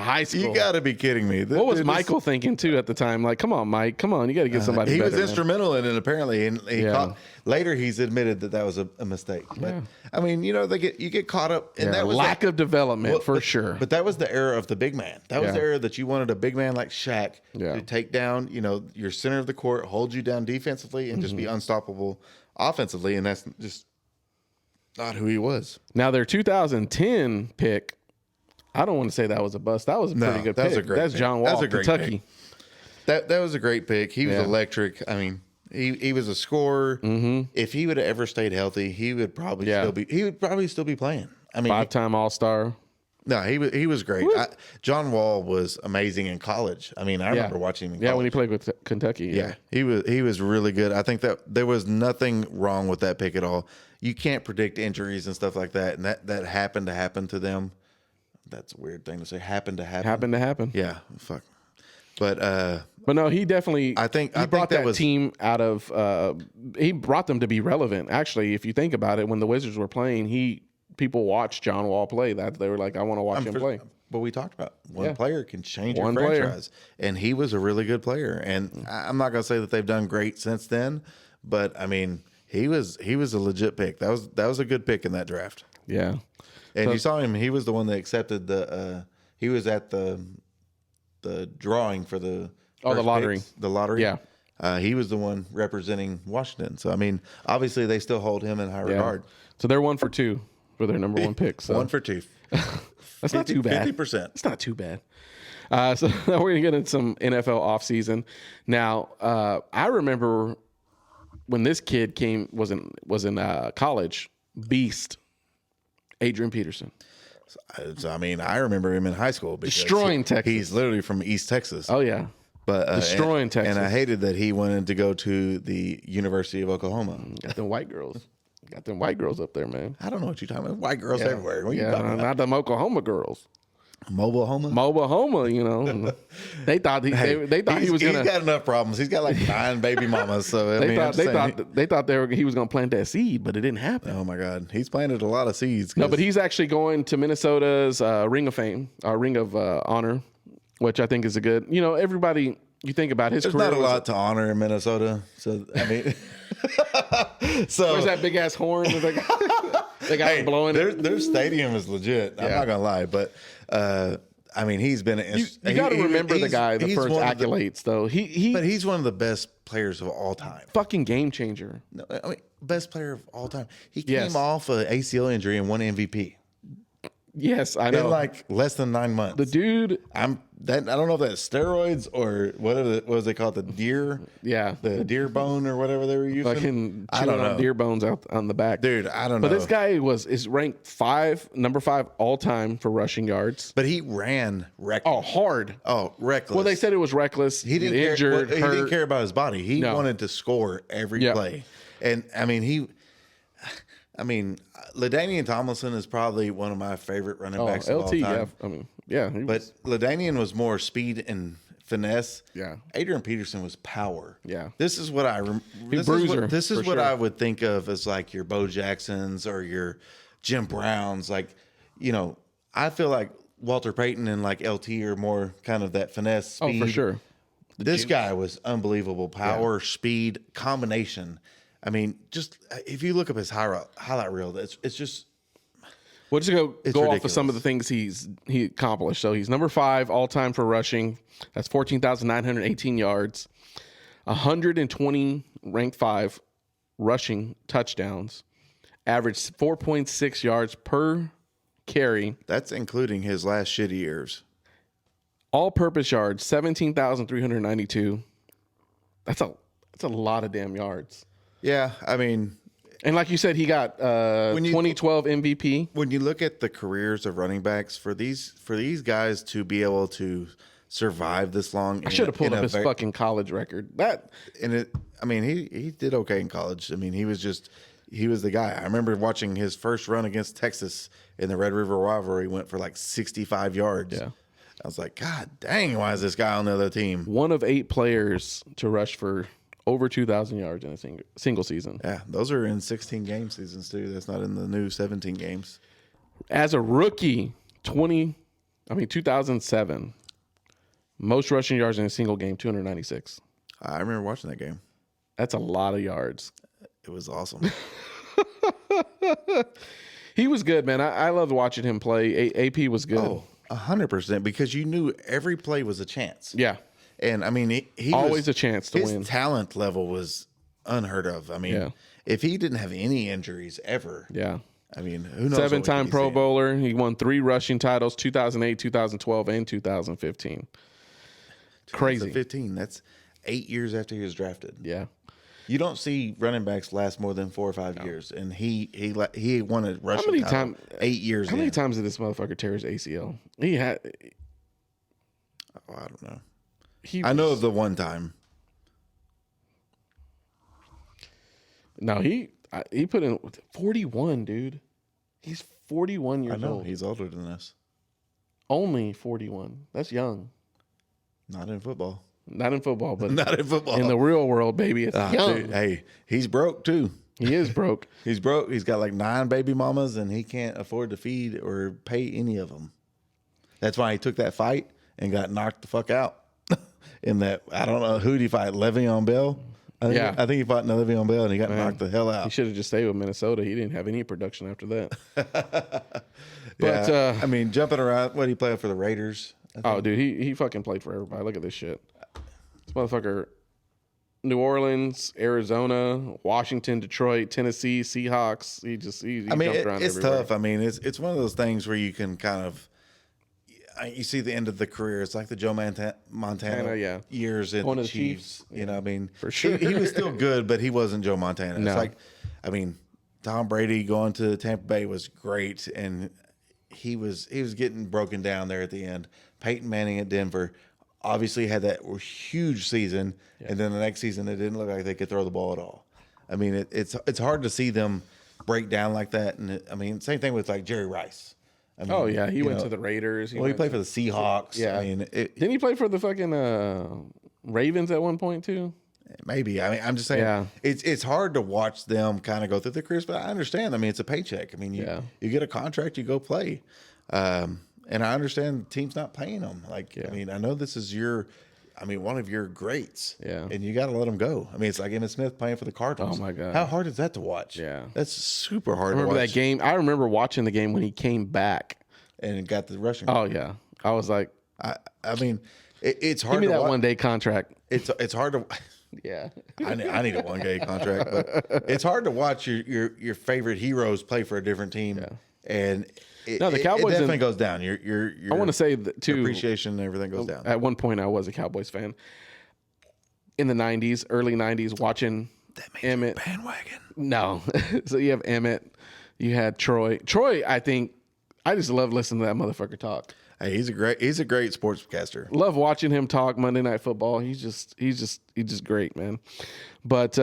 high school. You got to be kidding me. What was Michael thinking too at the time? Like, come on, Mike, come on, you got to get somebody. He better, was instrumental in it apparently, and later he's admitted that was a mistake. But I mean, you get caught up in that was lack of development for sure. But that was the era of the big man. That was the era that you wanted a big man like Shaq to take down, your center of the court, hold you down defensively, and just be unstoppable offensively, and that's just not who he was. Now their 2010 pick, I don't want to say that was a bust. That was a pretty good pick. That's John Wall, Kentucky. That was a great pick. He was electric. I mean, he was a scorer. Mm-hmm. If he would have ever stayed healthy, he would probably still be playing. I mean, 5-time All-Star. No, he was great. John Wall was amazing in college. I mean, I remember watching him in college. Yeah, when he played with Kentucky. Yeah, he was really good. I think that there was nothing wrong with that pick at all. You can't predict injuries and stuff like that, and that happened to happen to them. That's a weird thing to say. Happened to happen. Yeah, fuck. But no, he definitely. I think he brought that team out of. He brought them to be relevant. Actually, if you think about it, when the Wizards were playing, people watched John Wall play. That they were like, I want to watch him play. But we talked about one player can change your franchise, and he was a really good player. And I'm not going to say that they've done great since then, but I mean, he was a legit pick. That was a good pick in that draft. Yeah, and you saw him. He was the one that accepted the. He was at the drawing for the lottery. The lottery. Yeah. He was the one representing Washington. So I mean, obviously they still hold him in high regard. So they're 1 for 2 for their number 1 pick. So. 1 for 2. That's not too bad. 50%. It's not too bad. So now we're gonna get into some NFL offseason. Now, I remember when this kid was in college. Beast, Adrian Peterson. So, I mean, I remember him in high school because destroying Texas. He's literally from East Texas. Oh yeah, but destroying Texas. And I hated that he wanted to go to the University of Oklahoma. Got them white girls. Got them white girls up there, man. I don't know what you're talking about. White girls everywhere. What are you talking about? Not them Oklahoma girls. Mobilehoma, you know. They thought he was gonna. He's got enough problems. He's got like 9 baby mamas. So they thought he was gonna plant that seed, but it didn't happen. Oh my God, he's planted a lot of seeds. No, but he's actually going to Minnesota's Ring of Fame, Ring of Honor, which I think is a good. Everybody. You think about his career. There's not a lot to honor in Minnesota. So I mean, where's that big ass horn? They got blowing it. Their stadium is legit. I'm not gonna lie, but I mean, he's been. You got to remember the guy. The first accolades, though. But he's one of the best players of all time. Fucking game changer. No, I mean, best player of all time. He came off an ACL injury and won MVP. Yes, I know. In like less than 9 months. The dude, I don't know if that's steroids or what was they called, the deer bone or whatever they were using. fucking I don't chewing on know. deer bones out on the back. Dude, I don't know. But this guy is ranked number 5 all time for rushing yards. But he ran reckless. Oh, hard. Oh, reckless. Well, they said it was reckless. he didn't injured, care. He didn't care about his body. He No. wanted to score every Yep. play. And LaDainian Tomlinson is probably one of my favorite running backs of all LT, time. yeah. But LaDainian was more speed and finesse. Yeah. Adrian Peterson was power. Yeah. This is what this is what I would think of as like your Bo Jacksons or your Jim Browns. Like, I feel like Walter Payton and like LT are more kind of that finesse speed. Oh, for sure. This guy was unbelievable power, speed, combination. I mean, just if you look up his highlight reel, it's just. We'll just go off ridiculous. of some of the things he accomplished. So he's number 5 all time for rushing. That's 14,918 yards, 120 ranked 5 rushing touchdowns, averaged 4.6 yards per carry. That's including his last shitty years. All-purpose yards 17,392. That's a lot of damn yards. Yeah, I mean. And like you said, he got 2012 MVP. When you look at the careers of running backs, for these guys to be able to survive this long, I should have pulled up his fucking college record. He did okay in college. I mean, he was the guy. I remember watching his first run against Texas in the Red River rivalry. Went for like 65 yards. Yeah, I was like, God dang, why is this guy on the other team? One of 8 players to rush for over 2,000 yards in a single season. Yeah, those are in 16 game seasons too. That's not in the new 17 games. As a rookie, 2007, most rushing yards in a single game, 296. I remember watching that game. That's a lot of yards. It was awesome. He was good, man. I loved watching him play. AP was good. Oh, 100%, because you knew every play was a chance. Yeah. And I mean, he always a chance to win. His talent level was unheard of. I mean, if he didn't have any injuries ever, I mean, who knows? 7-time Pro Bowler. He won 3 rushing titles: 2008, 2012, and 2015. Crazy. 2015. That's 8 years after he was drafted. Yeah. You don't see running backs last more than 4 or 5 years, and he won a rushing title 8 years. How many times did this motherfucker tear his ACL? He had. Oh, I don't know. I know of the one time. No, he put in 41, dude. He's 41 years old. He's older than us. Only 41. That's young. Not in football. Not in football, but not in football. In the real world, baby, it's young. Dude, hey, he's broke too. He is broke. He's broke. He's got like 9 baby mamas, and he can't afford to feed or pay any of them. That's why he took that fight and got knocked the fuck out. In that, I don't know, who did he fight? Le'Veon Bell? I think he fought Le'Veon Bell, and he got knocked the hell out. He should have just stayed with Minnesota. He didn't have any production after that. But I mean, jumping around, what did he play for the Raiders? Oh, dude, he fucking played for everybody. Look at this shit. This motherfucker, New Orleans, Arizona, Washington, Detroit, Tennessee, Seahawks. He jumped around it's everywhere. tough. I mean, it's one of those things where you can kind of, you see the end of the career. It's like the Joe Montana years in the Chiefs. You know, I mean, for sure. He was still good, but he wasn't Joe Montana. No. It's like, I mean, Tom Brady going to Tampa Bay was great, and he was getting broken down there at the end. Peyton Manning at Denver obviously had that huge season, and then the next season it didn't look like they could throw the ball at all. I mean, it's hard to see them break down like that. And I mean, same thing with like Jerry Rice. I mean, he went to the Raiders. He played for the Seahawks. Yeah, I mean, didn't he play for the fucking Ravens at one point too? Maybe. I mean, I'm just saying, it's hard to watch them kind of go through their careers, but I understand. I mean, it's a paycheck. I mean, you get a contract, you go play. And I understand the team's not paying them. Like, I mean, I know this is one of your greats. Yeah. And you got to let them go. I mean, it's like Emmitt Smith playing for the Cardinals. Oh, my God. How hard is that to watch? Yeah. That's super hard I remember to watch. that game. I remember watching the game when he came back. And got the rushing. Oh, yeah. I was like. I mean, it's hard to watch. Give me that one-day contract. It's hard to. Yeah. I need a 1 day contract, but it's hard to watch your favorite heroes play for a different team And the Cowboys it definitely goes down. Your I want to say that too. Appreciation and everything goes down. At one point, I was a Cowboys fan. In the 90s, early 90s, watching Emmett. Bandwagon. No. So you have Emmett. You had Troy. Troy, I think, I just love listening to that motherfucker talk. Hey, he's a great sportscaster. Love watching him talk Monday Night Football. He's just great, man. But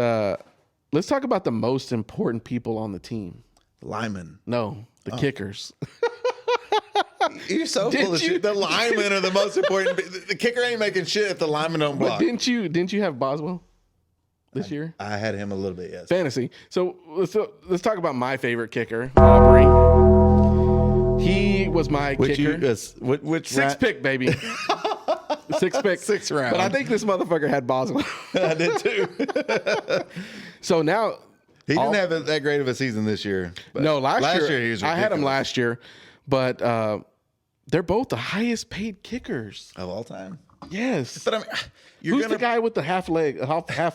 let's talk about the most important people on the team. Linemen. No, the kickers. You're so full of shit. The linemen are the most important. The kicker ain't making shit if the linemen don't block. But didn't you have Boswell this year? I had him a little bit, yes. Fantasy. So let's talk about my favorite kicker, Aubrey. He was my kicker. Which Sixth pick, baby. Sixth pick. Sixth round. But I think this motherfucker had Boswell. I did too. So now he didn't have that great of a season this year. No, last year he was ridiculous. I had him last year, but they're both the highest paid kickers of all time. Yes. But I mean, who's the guy with the half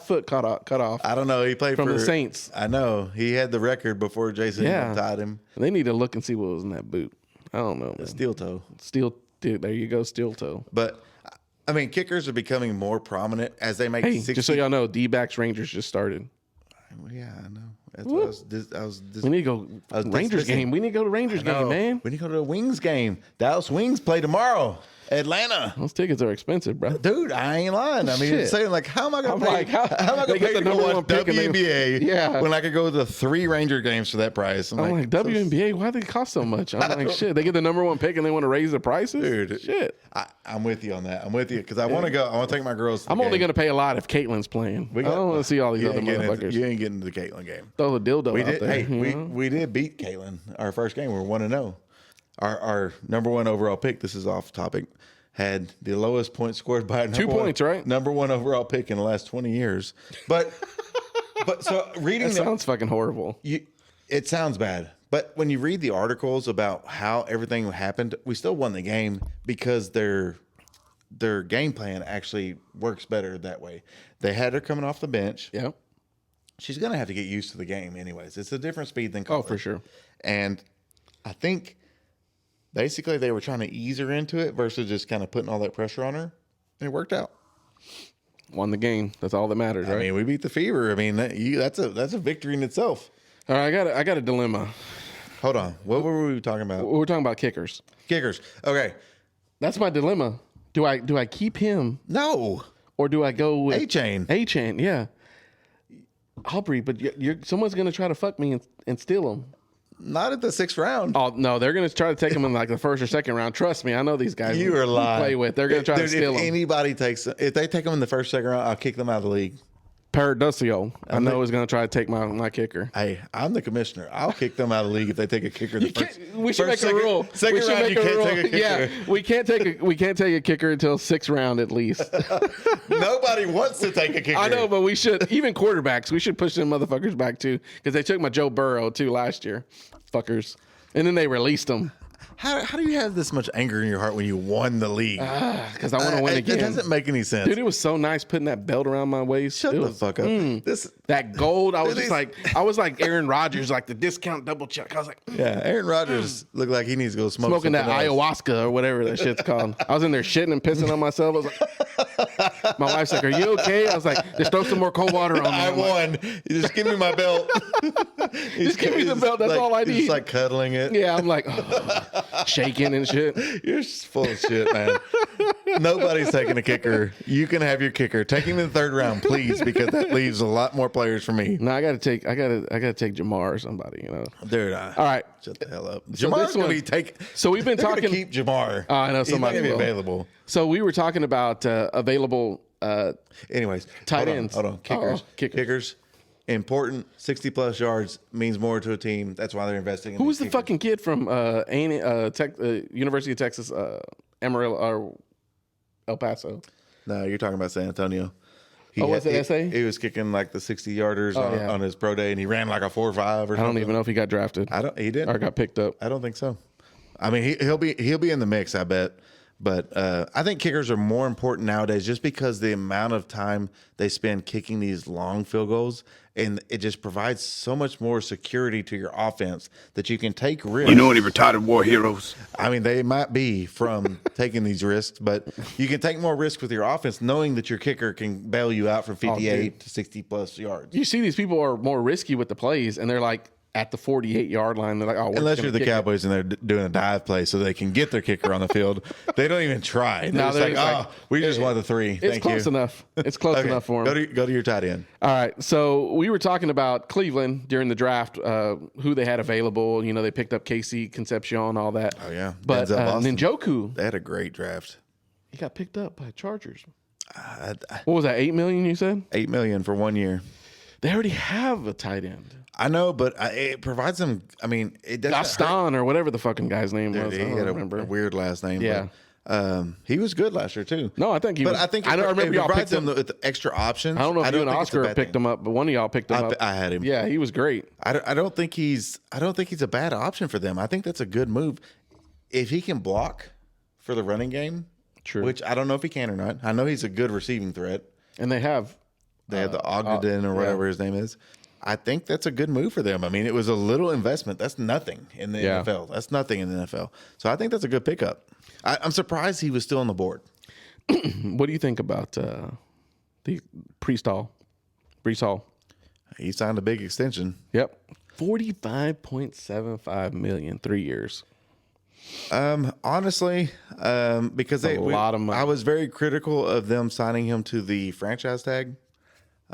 foot cut off? I don't know. He played from the Saints. I know. He had the record before Jason tied him. They need to look and see what was in that boot. I don't know. Steel toe. Dude, there you go, steel toe. But I mean, kickers are becoming more prominent as they make. Hey, just so y'all know, D-backs Rangers just started. Yeah, I know. That's what I was. We need to go Rangers game. We need to go to Rangers game, man. We need to go to the Wings game. Dallas Wings play tomorrow. Atlanta. Those tickets are expensive, bro. Dude, I ain't lying. I mean, it's saying like, how am I going to pay? How am I going to pay to go watch WNBA when I could go to the 3 Ranger games for that price? I'm like WNBA, why do they cost so much? I'm like, shit, they get the number 1 pick and they want to raise the prices? Dude. Shit. I'm with you on that. I'm with you because I want to go. I want to take my girls to the I'm only going to pay a lot if Caitlin's playing. I don't want to see all these other motherfuckers. You ain't getting to the Caitlin game. Throw the dildo out there. Hey, we did beat Caitlin our first game. We're 1-0. Our number 1 overall pick, this is off topic, had the lowest point scored by 2 points, right? Number 1 overall pick in the last 20 years. But so reading that sounds fucking horrible. It sounds bad. But when you read the articles about how everything happened, we still won the game because their game plan actually works better that way. They had her coming off the bench. Yeah. She's going to have to get used to the game anyways. It's a different speed than college. Oh, for sure. And I think basically they were trying to ease her into it versus just kind of putting all that pressure on her. And it worked out. Won the game. That's all that matters, right? I mean, we beat the Fever. I mean, that's a victory in itself. All right, I got a dilemma. Hold on. What were we talking about? We're talking about kickers. Kickers. Okay. That's my dilemma. Do I keep him? No. Or do I go with A-Chain? A-Chain, yeah. Aubrey, but someone's going to try to fuck me and steal him. Not at the 6th round. Oh, no, they're going to try to take him in like the 1st or 2nd round. Trust me, I know these guys. You are lying. Play with. They're going to try to steal him. If they take him in the 1st, 2nd round, I'll kick them out of the league. Paradocio, I know is going to try to take my kicker. Hey, I'm the commissioner. I'll kick them out of the league if they take a kicker. We should make a rule. Second round, you can't take a kicker. Yeah, we can't take a kicker until 6th round at least. Nobody wants to take a kicker. I know, but we should. Even quarterbacks, we should push them motherfuckers back too, because they took my Joe Burrow too last year, fuckers, and then they released him. How do you have this much anger in your heart when you won the league? Because I want to win again. It doesn't make any sense. Dude, it was so nice putting that belt around my waist. Shut the fuck up. That gold, I was like Aaron Rodgers, like the discount double check. I was like, yeah, Aaron Rodgers looked like he needs to go smoking that ayahuasca or whatever that shit's called. I was in there shitting and pissing on myself. I was like, my wife's like, "Are you okay?" I was like, "Just throw some more cold water on me." I won. You just give me my belt. Just give me the belt. That's all I need. Just like cuddling it. Yeah, I'm like shaking and shit. You're full of shit, man. Nobody's taking a kicker. You can have your kicker. Take him in the 3rd round, please, because that leaves a lot more players for me. No, I gotta take Jamar or somebody, you know. Dude, all right. Shut the hell up. Jamar's gonna be taken. So we've been talking. Keep Jamar. I know somebody He's not will. gonna be available. So we were talking about available. Anyways, tight ends. Hold on. Kickers. Important. 60+ yards means more to a team. That's why they're investing in. Who was the fucking kid from University of Texas, Amarillo or El Paso? No, you're talking about San Antonio. Was it SA? He was kicking like the 60-yarders on his pro day, and he ran like a 4.5 or something. I don't even know if he got drafted. He didn't. Or got picked up. I don't think so. I mean, he'll be in the mix, I bet. But I think kickers are more important nowadays just because the amount of time they spend kicking these long field goals, and it just provides so much more security to your offense that you can take risks. You know any retired war heroes? I mean, they might be from taking these risks, but you can take more risk with your offense knowing that your kicker can bail you out from 58 to 60-plus yards. You see these people are more risky with the plays, and they're like at the 48-yard line. They're like, oh, unless you're the Cowboys and they're doing a dive play so they can get their kicker on the field. They don't even try. They're just like, we just want the 3. It's close enough. It's close enough for them. Go to your tight end. All right. So we were talking about Cleveland during the draft, who they had available. You know, they picked up Casey Concepcion, all that. Oh, yeah. But Njoku, they had a great draft. He got picked up by Chargers. What was that, $8 million you said? $8 million for 1 year. They already have a tight end. I know, but it provides them. I mean, it doesn't Gaston or whatever the fucking guy's name was. He had a weird last name. Yeah. But, he was good last year too. No, I think he was. But I think I don't remember y'all picked him with the extra options. I don't know if you and Oscar picked him up, but one of y'all picked him up. I had him. Yeah, he was great. I don't think he's a bad option for them. I think that's a good move if he can block for the running game. True. Which I don't know if he can or not. I know he's a good receiving threat. And they have the Ogden or whatever his name is. I think that's a good move for them. I mean, it was a little investment. That's nothing in the NFL. That's nothing in the NFL. So I think that's a good pickup. I'm surprised he was still on the board. What do you think about the Brees Hall? He signed a big extension. Yep. $45.75 million, 3 years. Honestly, because a lot of money. I was very critical of them signing him to the franchise tag.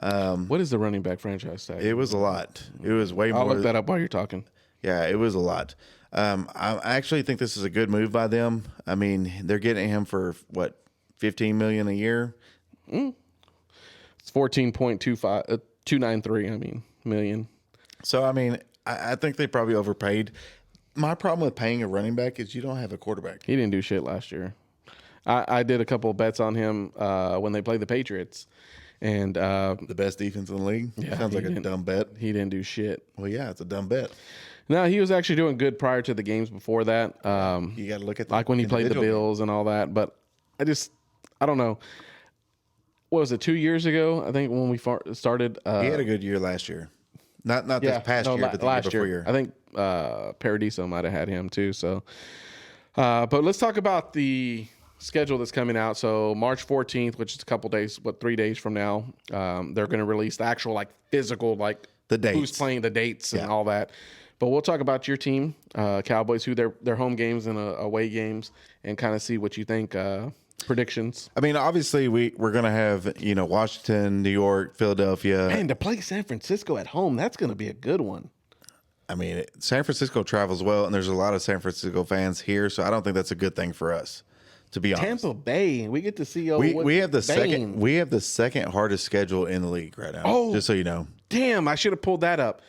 What is the running back franchise tag? It was a lot. It was way more. I'll look that up while you're talking. Yeah, it was a lot. I actually think this is a good move by them. I mean, they're getting him for what, $15 million a year? It's 293 million. So I mean, I think they probably overpaid. My problem with paying a running back is you don't have a quarterback. He didn't do shit last year. I did a couple of bets on him when they played the Patriots. And the best defense in the league? Yeah, sounds like a dumb bet. He didn't do shit. Well, yeah, it's a dumb bet. No, he was actually doing good prior to the games before that. You got to look at like when he played the Bills and all that. But I don't know. What was it, 2 years ago? I think when we started. He had a good year last year. Not this past year, but the last year before. I think Paradiso might have had him too. So, but let's talk about the schedule that's coming out. So March 14th, which is a couple days, 3 days from now, they're going to release the actual physical, the dates, who's playing, the dates and all that. But we'll talk about your team, Cowboys, who their home games and away games, and kind of see what you think. Predictions. I mean, obviously we're going to have, Washington, New York, Philadelphia. And to play San Francisco at home, that's going to be a good one. I mean, San Francisco travels well, and there's a lot of San Francisco fans here, so I don't think that's a good thing for us. To be honest, Tampa Bay, we get to see. We have the second hardest schedule in the league right now. Oh, just so you know. Damn, I should have pulled that up.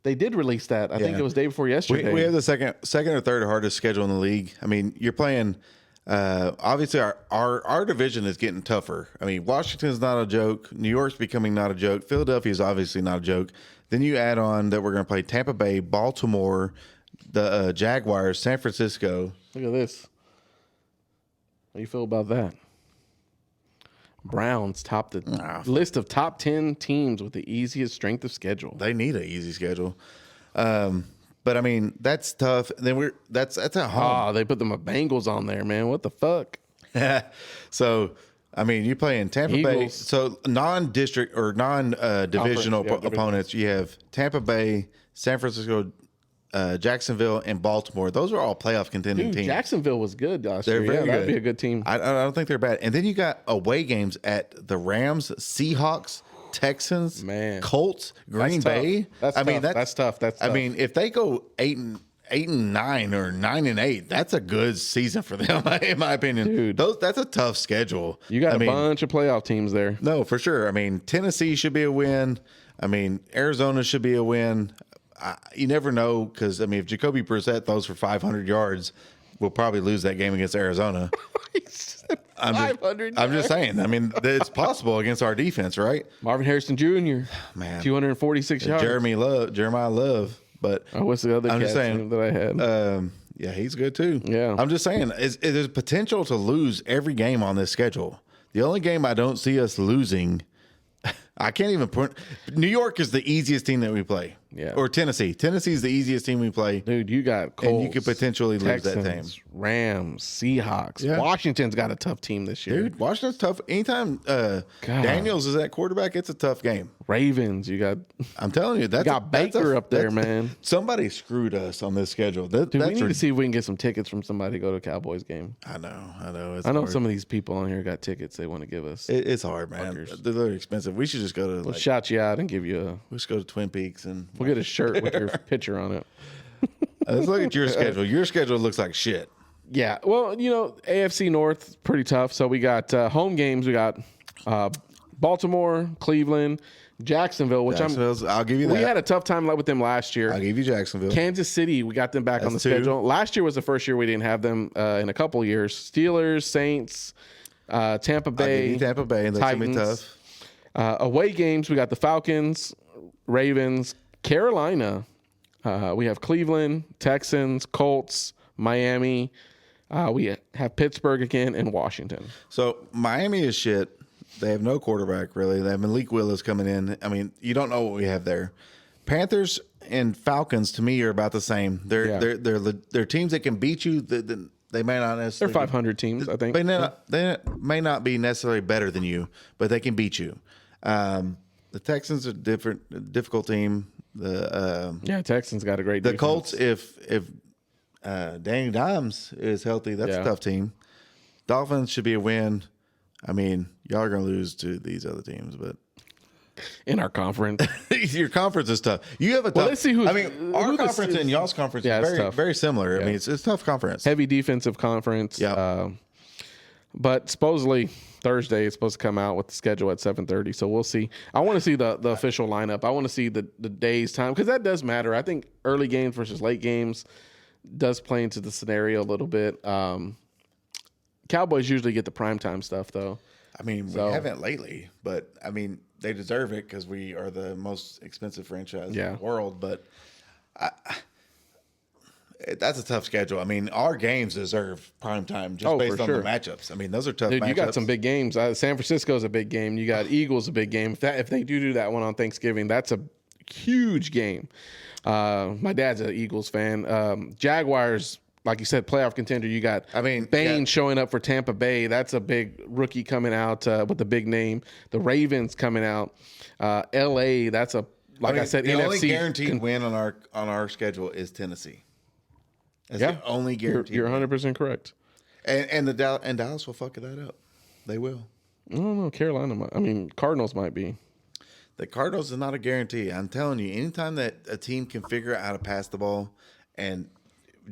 They did release that. I think it was day before yesterday. We have the second or third hardest schedule in the league. I mean, you're playing. Obviously, our division is getting tougher. I mean, Washington's not a joke. New York's becoming not a joke. Philadelphia is obviously not a joke. Then you add on that we're going to play Tampa Bay, Baltimore, the Jaguars, San Francisco. Look at this. How do you feel about that? Browns top the list of top 10 teams with the easiest strength of schedule. They need an easy schedule. But I mean, that's tough. Then that's at home. Oh, they put the Bengals on there, man. What the fuck? So, I mean, you play in Tampa Bay. So non-district or non-divisional opponents, you have Tampa Bay, San Francisco, Jacksonville, and Baltimore. Those are all playoff contending teams. Jacksonville was good last year. They're very good. That'd be a good team. I don't think they're bad. And then you got away games at the Rams, Seahawks, Texans, Colts, Green Bay. That's tough. I mean, if they go 8-9 or 9-8, that's a good season for them, in my opinion. Dude, that's a tough schedule. You got a bunch of playoff teams there. No, for sure. I mean, Tennessee should be a win. I mean, Arizona should be a win. You never know because, I mean, if Jacoby Brissett throws for 500 yards, we'll probably lose that game against Arizona. I'm just saying. I mean, it's possible against our defense, right? Marvin Harrison Jr. Man, 246 yards. Jeremiah Love. But what's the other cat's name that I had? Yeah, he's good too. Yeah. I'm just saying, there's potential to lose every game on this schedule. The only game I don't see us losing, I can't even put. New York is the easiest team that we play. Yeah. Or Tennessee. Tennessee's the easiest team we play. Dude, you got Colts, and you could potentially Texans, lose that team. Rams, Seahawks. Yeah. Washington's got a tough team this year. Dude, Washington's tough. Anytime Daniels is at quarterback, it's a tough game. Ravens, you got. I'm telling you, got Baker up there, man. Somebody screwed us on this schedule. Dude, we need to see if we can get some tickets from somebody to go to a Cowboys game. I know. It's I know hard. some of these people on here got tickets they want to give us. It's hard, man. They're expensive. We should just go to. We'll shout you out and give you a. Let's go to Twin Peaks and We'll get a shirt with your picture on it. let's look at your schedule. Your schedule looks like shit. Yeah. Well, AFC North pretty tough. So we got home games. We got Baltimore, Cleveland, Jacksonville, which I'll give you that. We had a tough time with them last year. I'll give you Jacksonville. Kansas City, we got them back on the schedule. Last year was the first year we didn't have them in a couple years. Steelers, Saints, Tampa Bay. I'll give you Tampa Bay, and that's going to be tough. Away games, we got the Falcons, Ravens, Carolina. We have Cleveland, Texans, Colts, Miami. We have Pittsburgh again and Washington. So Miami is shit. They have no quarterback, really. They have Malik Willis coming in. I mean, you don't know what we have there. Panthers and Falcons, to me, are about the same. They're teams that can beat you. They may not necessarily. They're 500 teams, I think. They may not be necessarily better than you, but they can beat you. The Texans are difficult team. Texans got a great The defense. Colts, if Danny Dimes is healthy, that's a tough team. Dolphins should be a win. I mean, y'all are going to lose to these other teams, but in our conference, your conference is tough. You have a tough. Let's see our conference and y'all's conference is very, tough. very similar. Yeah. I mean, it's a tough conference. Heavy defensive conference. Yeah. But supposedly Thursday it's supposed to come out with the schedule at 7:30. So we'll see. I want to see the official lineup. I want to see the day's time because that does matter. I think early games versus late games does play into the scenario a little bit. Cowboys usually get the primetime stuff though. I mean, we haven't lately, but I mean, they deserve it because we are the most expensive franchise in the world. But that's a tough schedule. I mean, our games deserve primetime just based on the matchups. I mean, those are tough matchups. You got some big games. San Francisco's a big game. You got Eagles a big game. If they do that one on Thanksgiving, that's a huge game. My dad's an Eagles fan. Jaguars, like you said, playoff contender. You got Bain showing up for Tampa Bay. That's a big rookie coming out with a big name. The Ravens coming out. LA, that's I said, the NFC only guaranteed win on our schedule is Tennessee. That's the only guarantee. You're 100% correct. And Dallas will fuck that up. They will. I don't know. Carolina Cardinals might be. The Cardinals is not a guarantee. I'm telling you, anytime that a team can figure out how to pass the ball, and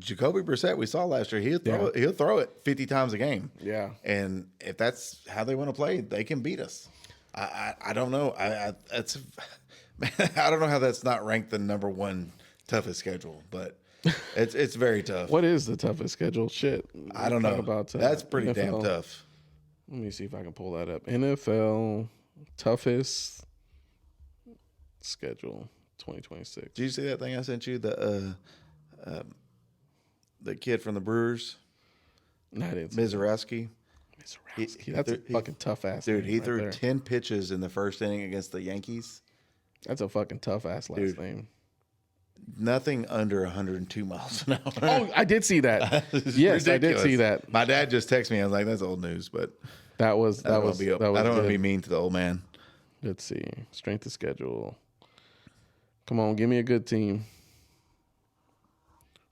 Jacoby Brissett, we saw last year, he'll throw it 50 times a game. Yeah. And if that's how they want to play, they can beat us. I don't know. I don't know how that's not ranked the number one toughest schedule, but it's very tough. What is the toughest schedule? Shit. I don't know. That's pretty NFL. damn tough. Let me see if I can pull that up. NFL toughest schedule 2026. Did you see that thing I sent you? The kid from the Brewers? No, I didn't. Mizorowski. That's a fucking tough ass. Dude, he threw there. 10 pitches in the first inning against the Yankees. That's a fucking tough ass last name. Nothing under 102 miles an hour. Oh, I did see that. Yes, ridiculous. I did see that. My dad just texted me. I was like, "That's old news," but that was. I don't want to be mean to the old man. Let's see. Strength of schedule. Come on, give me a good team.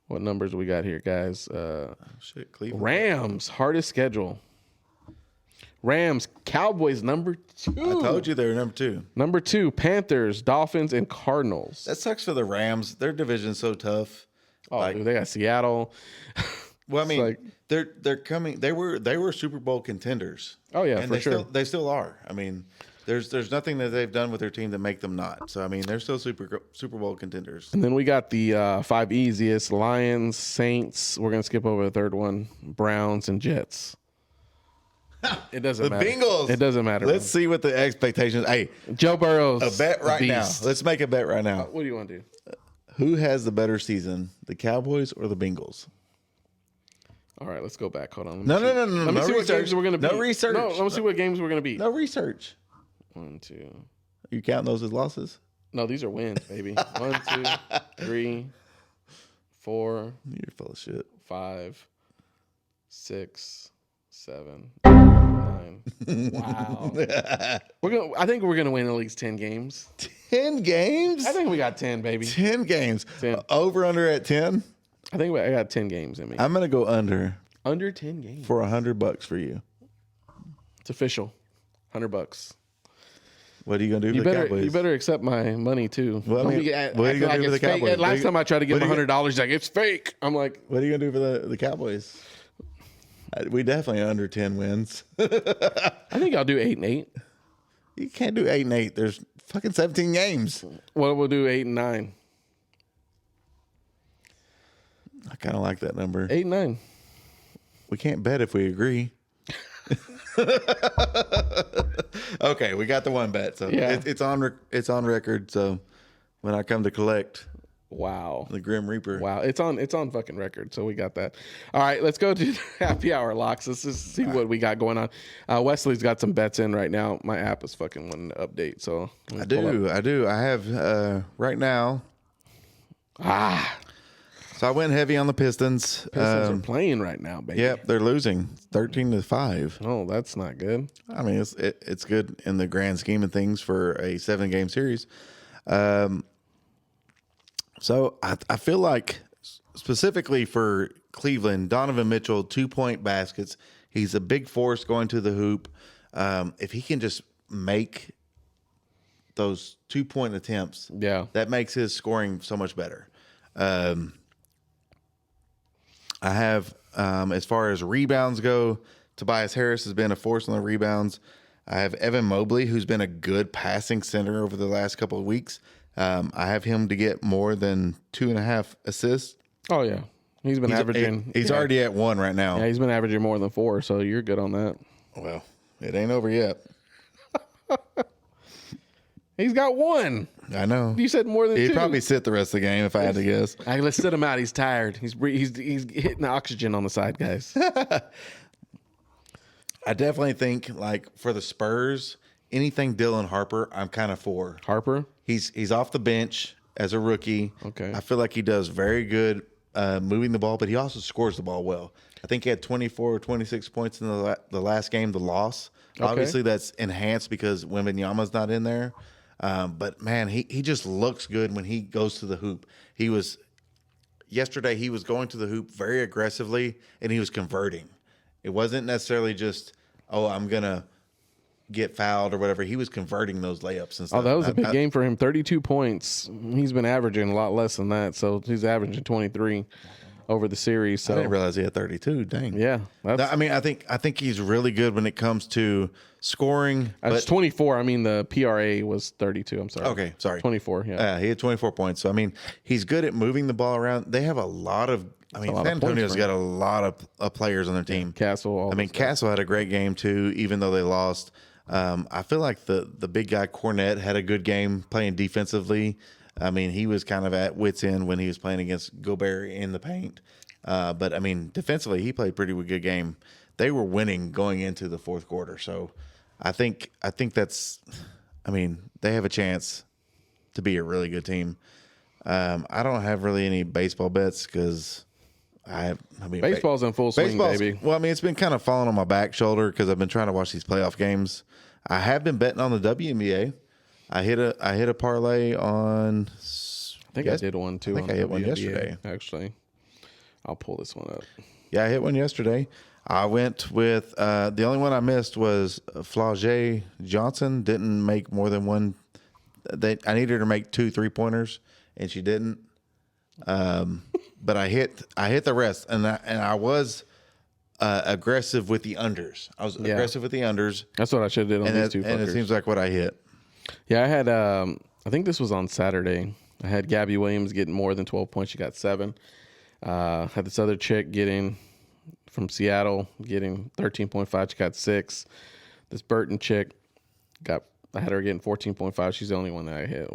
What numbers we got here, guys? Cleveland. Rams, hardest schedule. Rams, Cowboys, number 2. I told you they were number 2. Number 2, Panthers, Dolphins, and Cardinals. That sucks for the Rams. Their division's so tough. Oh, dude, they got Seattle. Well, I mean, they're coming. They were Super Bowl contenders. Oh yeah, and for sure. They still are. I mean, there's nothing that they've done with their team to make them not. So I mean, they're still Super Bowl contenders. And then we got the 5 easiest: Lions, Saints. We're gonna skip over the third one: Browns and Jets. It doesn't matter. The Bengals. It doesn't matter. Let's see what the expectations. Hey, Joe Burrow's a bet right now. beast. Let's make a bet right now. What do you want to do? Who has the better season, the Cowboys or the Bengals? All right, let's go back. Hold on. No. Let me see what games we're gonna beat. No research. No, let me see what games we're gonna beat. No research. 1, 2. You count those as losses? No, these are wins, baby. 1, 2, 3, 4. You're full of shit. 5, 6, 7, 9. Wow. I think we're gonna win at least 10 games. 10 games? I think we got 10, baby. 10 games. 10. Over under at 10? I think I got 10 games in me. I'm going to go under. Under 10 games. For $100 for you. It's official. $100. What are you going to do for the Cowboys? You better accept my money too. Well, what are you going to do for the Cowboys? Last time I tried to give him $100, he's like, it's fake. I'm like, what are you going to do for the Cowboys? We definitely under 10 wins. I think I'll do 8-8. You can't do 8-8. There's fucking 17 games. Well, we'll do 8-9. I kind of like that number. 8-9. We can't bet if we agree. Okay, we got the one bet, so Yeah. it's on record. So when I come to collect, Wow. the Grim Reaper. Wow. It's on fucking record. So we got that. All right, let's go to happy hour locks. Let's just see what we got going on. Wesley's got some bets in right now. My app is fucking wanting to update. So I do. I have right now. So I went heavy on the Pistons. Pistons are playing right now, baby. Yep, they're losing 13-5. Oh, that's not good. I mean, it's good in the grand scheme of things for a 7-game series. So I feel like specifically for Cleveland, Donovan Mitchell, 2-point baskets. He's a big force going to the hoop. If he can just make those 2-point attempts, that makes his scoring so much better. I have, as far as rebounds go, Tobias Harris has been a force on the rebounds. I have Evan Mobley, who's been a good passing center over the last couple of weeks. I have him to get more than 2.5 assists. Oh, yeah. He's been averaging. He's already at 1 right now. Yeah, he's been averaging more than 4, so you're good on that. Well, it ain't over yet. He's got 1. I know. You said more than 2. He'd probably sit the rest of the game if I had to guess. All right, let's sit him out. He's tired. He's hitting the oxygen on the side, guys. I definitely think, like, for the Spurs, anything Dylan Harper, I'm kind of for. Harper? He's off the bench as a rookie. Okay. I feel like he does very good moving the ball, but he also scores the ball well. I think he had 24 or 26 points in the last game, the loss. Okay. Obviously, that's enhanced because Wembanyama's not in there. But, man, he just looks good when he goes to the hoop. Yesterday he was going to the hoop very aggressively, and he was converting. It wasn't necessarily just, I'm going to get fouled or whatever. He was converting those layups and stuff. Oh, that was a big game for him. 32 points. He's been averaging a lot less than that, so he's averaging 23 over the series. So I didn't realize he had 32. Dang. Yeah. I mean, I think he's really good when it comes to scoring. It's 24. I mean, the PRA was 32. I'm sorry. Okay, sorry. 24, yeah. He had 24 points. So, I mean, he's good at moving the ball around. They have a lot of – San Antonio's got a lot of players on their team. Castle. Castle had a great game, too, even though they lost. I feel like the big guy, Cornette, had a good game playing defensively. I mean, he was kind of at wit's end when he was playing against Gobert in the paint. But, I mean, defensively, he played pretty good game. They were winning going into the fourth quarter. So, I think that's – I mean, they have a chance to be a really good team. I don't have really any baseball bets because baseball's in full swing, baby. Well, I mean, it's been kind of falling on my back shoulder because I've been trying to watch these playoff games. I have been betting on the WNBA. I hit a parlay on. I think I did one too. I think I hit one yesterday. Actually, I'll pull this one up. Yeah, I hit one yesterday. I went with the only one I missed was Flau'jae Johnson. Didn't make more than one. I needed her to make 2 3-pointers, and she didn't. But I hit the rest, and I was aggressive with the unders. I was aggressive with the unders. That's what I should have did on these two fuckers. And it seems like what I hit. Yeah, I had. I think this was on Saturday. I had Gabby Williams getting more than 12 points. She got 7. Had this other chick getting from Seattle getting 13.5. She got 6. This Burton chick I had her getting 14.5. She's the only one that I hit.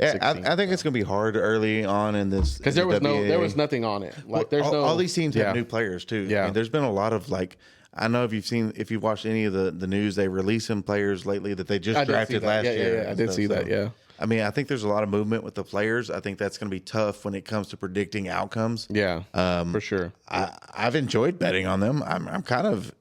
Yeah, 16. I think it's going to be hard early on in this Because there was nothing on it. Like there's all these teams have new players too. Yeah. I mean, there's been a lot of like, I know if you've watched any of the news, they release some players lately that they just drafted last year. Yeah, I did see that. Yeah. I mean, I think there's a lot of movement with the players. I think that's going to be tough when it comes to predicting outcomes. Yeah, for sure. I've enjoyed betting on them. I'm kind of,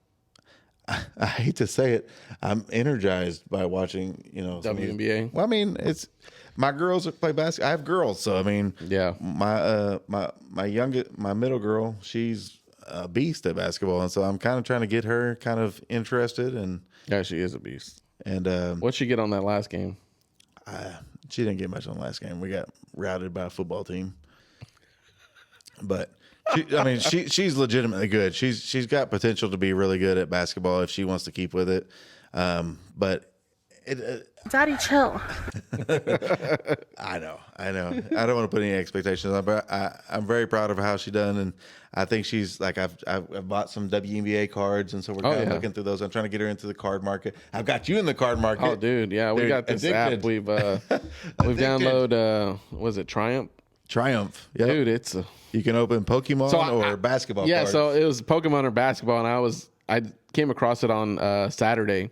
I hate to say it, I'm energized by watching, WNBA. Well, I mean, it's my girls that play basketball. I have girls, so I mean, yeah. My middle girl, she's a beast at basketball, and so I'm kind of trying to get her kind of interested. And yeah, she is a beast. And what'd she get on that last game? She didn't get much on the last game. We got routed by a football team, but she's legitimately good. She's got potential to be really good at basketball if she wants to keep with it. But Daddy, chill. I know. I don't want to put any expectations on, but I'm very proud of how she done, and I think she's like I've bought some WNBA cards, and so we're kind of looking through those. I'm trying to get her into the card market. I've got you in the card market. Oh, dude, yeah, we got this app. We've downloaded. Was it Triumph? Triumph, yep. Dude, you can open Pokemon or basketball. Yeah, cards. so it was Pokemon or basketball, and I came across it on Saturday,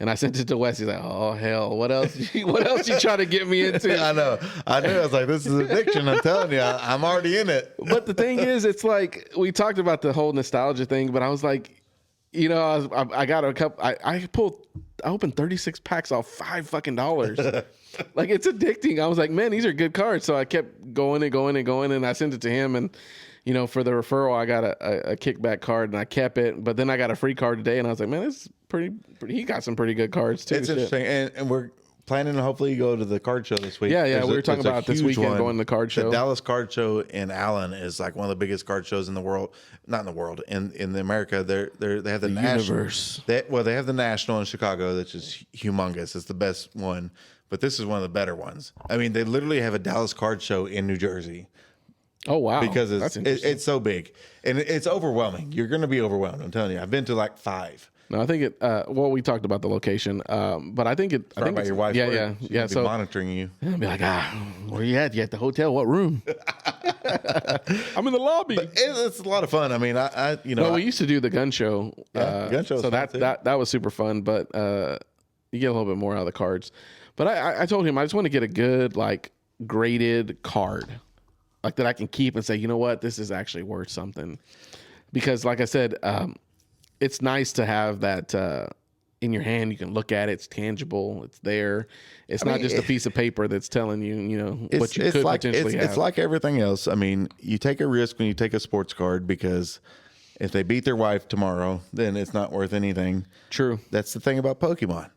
and I sent it to Wes. He's like, "Oh hell, what else? What else you trying to get me into?" I know. I was like, "This is addiction." I'm telling you, I'm already in it. But the thing is, it's like we talked about the whole nostalgia thing, but I was like, I got a couple. I opened 36 packs off $5 Like it's addicting. I was like, man, these are good cards. So I kept going and going and going, and I sent it to him, and for the referral, I got a kickback card, and I kept it. But then I got a free card today, and I was like, man, this is pretty. He got some pretty good cards too. It's interesting, and we're planning to hopefully go to the card show this week. Yeah. We were talking about this weekend going to the card show. The Dallas Card Show in Allen is like one of the biggest card shows in the world. Not in the world, in America. They have the national. Universe. They have the national in Chicago, which is humongous. It's the best one, but this is one of the better ones. I mean, they literally have a Dallas Card Show in New Jersey. Oh wow! Because it's so big and it's overwhelming. You're going to be overwhelmed. I'm telling you. I've been to like 5. No, I think it. Well, we talked about the location, but I think it. I think about your wife. Yeah. So monitoring you. I'll be like, where you at? You at the hotel? What room? I'm in the lobby. But it's a lot of fun. I mean, Well, we used to do the gun show. Gun show. So that was super fun, but you get a little bit more out of the cards. But I told him I just want to get a good like graded card, like that I can keep and say, you know what, this is actually worth something, because like I said, it's nice to have that in your hand. You can look at it. It's tangible. It's there. It's not just a piece of paper that's telling you, what you could potentially have. It's like everything else. I mean, you take a risk when you take a sports card, because if they beat their wife tomorrow, then it's not worth anything. True. That's the thing about Pokemon.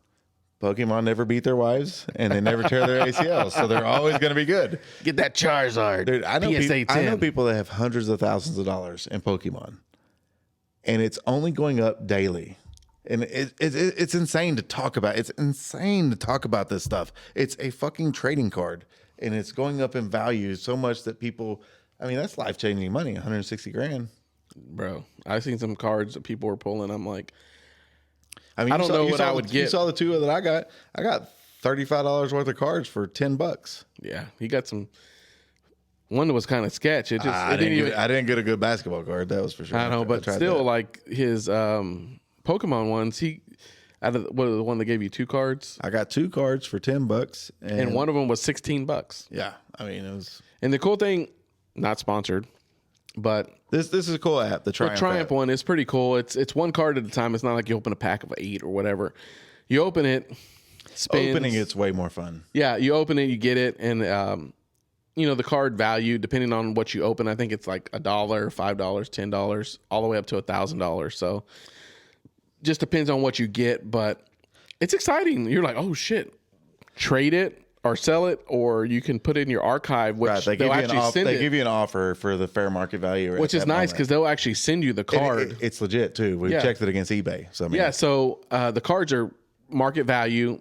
Pokemon never beat their wives, and they never tear their ACLs, so they're always going to be good. Get that Charizard. Dude, I know PSA 10. I know people that have hundreds of thousands of dollars in Pokemon, and it's only going up daily. And it's insane to talk about. It's insane to talk about this stuff. It's a fucking trading card, and it's going up in value so much that people, I mean, that's life-changing money, $160,000. Bro, I've seen some cards that people were pulling. I'm like, I mean, I don't know what I would get. You saw the 2 that I got. I got $35 worth of cards for $10. Yeah, he got some. One that was kind of sketch. It just I didn't get a good basketball card. That was for sure. I know, but still, that. Like his Pokemon ones, out of the one that gave you 2 cards. I got 2 cards for $10, and one of them was $16. Yeah, I mean it was. And the cool thing, not sponsored, but this is a cool app. The Triumph one is pretty cool. It's 1 card at a time. It's not like you open a pack of 8 or whatever. You open it. Spins. Opening it's way more fun. Yeah, you open it, you get it, and the card value, depending on what you open, I think it's like $1, $5, $10, all the way up to $1,000. So just depends on what you get, but it's exciting. You're like, oh shit, trade it or sell it, or you can put it in your archive, which right, they give you an offer for the fair market value, which is nice because they'll actually send you the card. It's legit too. We checked it against eBay. So I mean, so the cards are market value.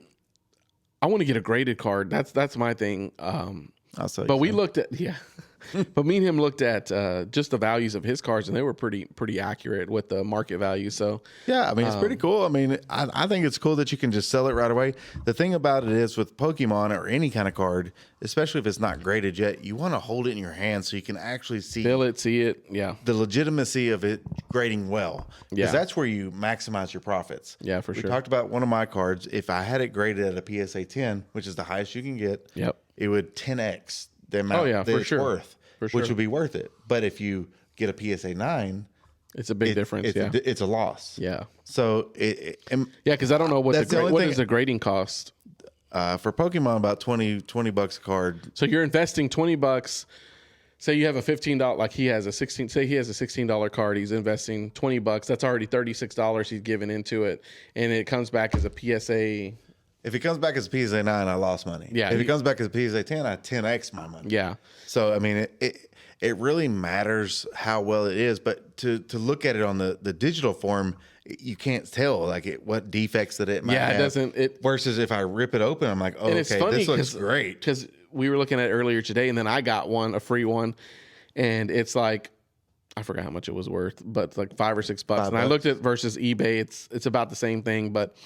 I want to get a graded card. That's my thing. I'll sell you. But we some. looked at but me and him looked at just the values of his cards, and they were pretty accurate with the market value. So Yeah, I mean, it's pretty cool. I mean, I think it's cool that you can just sell it right away. The thing about it is with Pokemon or any kind of card, especially if it's not graded yet, you want to hold it in your hand so you can actually see feel it, see it, yeah, the legitimacy of it grading well. Because Yeah. that's where you maximize your profits. Yeah, for we sure. talked about one of my cards. If I had it graded at a PSA 10, which is the highest you can get, Yep. it would 10x the amount yeah, that for it's sure. worth, For sure. which would be worth it. But if you get a PSA 9, it's a big difference. it's a loss. Yeah. So Yeah, because I don't know what That's the only what thing- is the grading cost. for Pokemon, about 20 bucks a card. So you're investing $20. Say you have a $15, like he has a say he has a $16 card. He's investing $20. That's already $36 he's given into it, and it comes back as a PSA. If it comes back as a PSA 9, I lost money. Yeah, If it comes back as a PSA 10, I 10x my money. Yeah. So I mean, it really matters how well it is, but to look at it on the digital form, you can't tell what defects that it might Yeah, have. it doesn't. Versus if I rip it open, I'm like, oh, And it's okay, funny this looks great. because we were looking at it earlier today, and then I got a free one, and it's like I forgot how much it was worth, but it's like $5 or $6. And I looked at versus eBay, it's about the same thing, but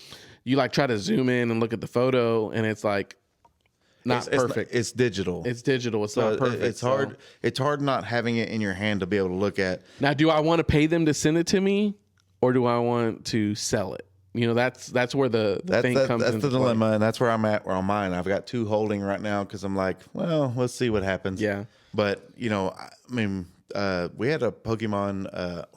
you like try to zoom in and look at the photo, and it's like not perfect. It's digital. It's digital. It's not perfect. It's hard. It's hard not having it in your hand to be able to look at. Now, do I want to pay them to send it to me, or do I want to sell it? You know, that's where the thing comes That's into the dilemma, play. and that's where I'm at on mine. I've got 2 holding right now because I'm like, well, let's see what happens. Yeah. But I mean, we had a Pokemon.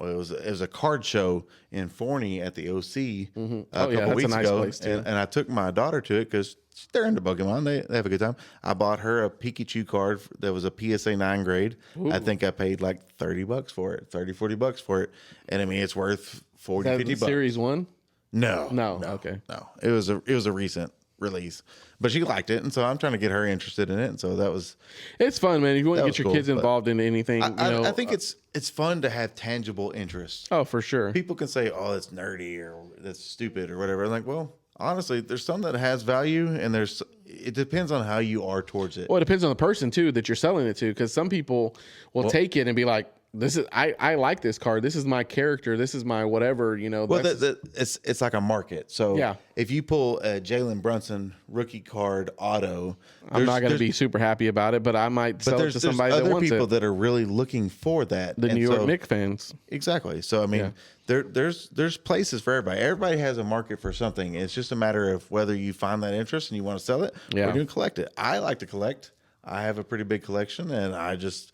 It was a card show in Forney at the OC a couple that's a weeks nice ago, place, too. and I took my daughter to it because they're into Pokemon. They have a good time. I bought her a Pikachu card that was a PSA 9 grade. I think I paid like $30 for it, $40 for it, and I mean it's worth 40, Is that 50 the bucks. Series 1? No. Okay. No. It was a recent release, but she liked it, and so I'm trying to get her interested in it, and so that was. It's fun, man. If you want to That get was your cool, kids but involved in anything, I think it's fun to have tangible interests. oh, for sure. People can say, "Oh, it's nerdy" or "That's stupid" or whatever. I'm like, well, honestly, there's some that has value, and it depends on how you are towards it. Well, it depends on the person too that you're selling it to, because some people will take it and be like, "This is I like this card. This is my character. This is my whatever." Well, it's like a market. So Yeah. if you pull a Jalen Brunson rookie card auto, I'm not going to be super happy about it, but I might sell it there's to somebody that other wants people it. that are really looking for that. The And New York so- Knicks fans. Exactly. So I mean, there's places for everybody. Everybody has a market for something. It's just a matter of whether you find that interest and you want to sell it Yeah. or you collect it. I like to collect. I have a pretty big collection, and I just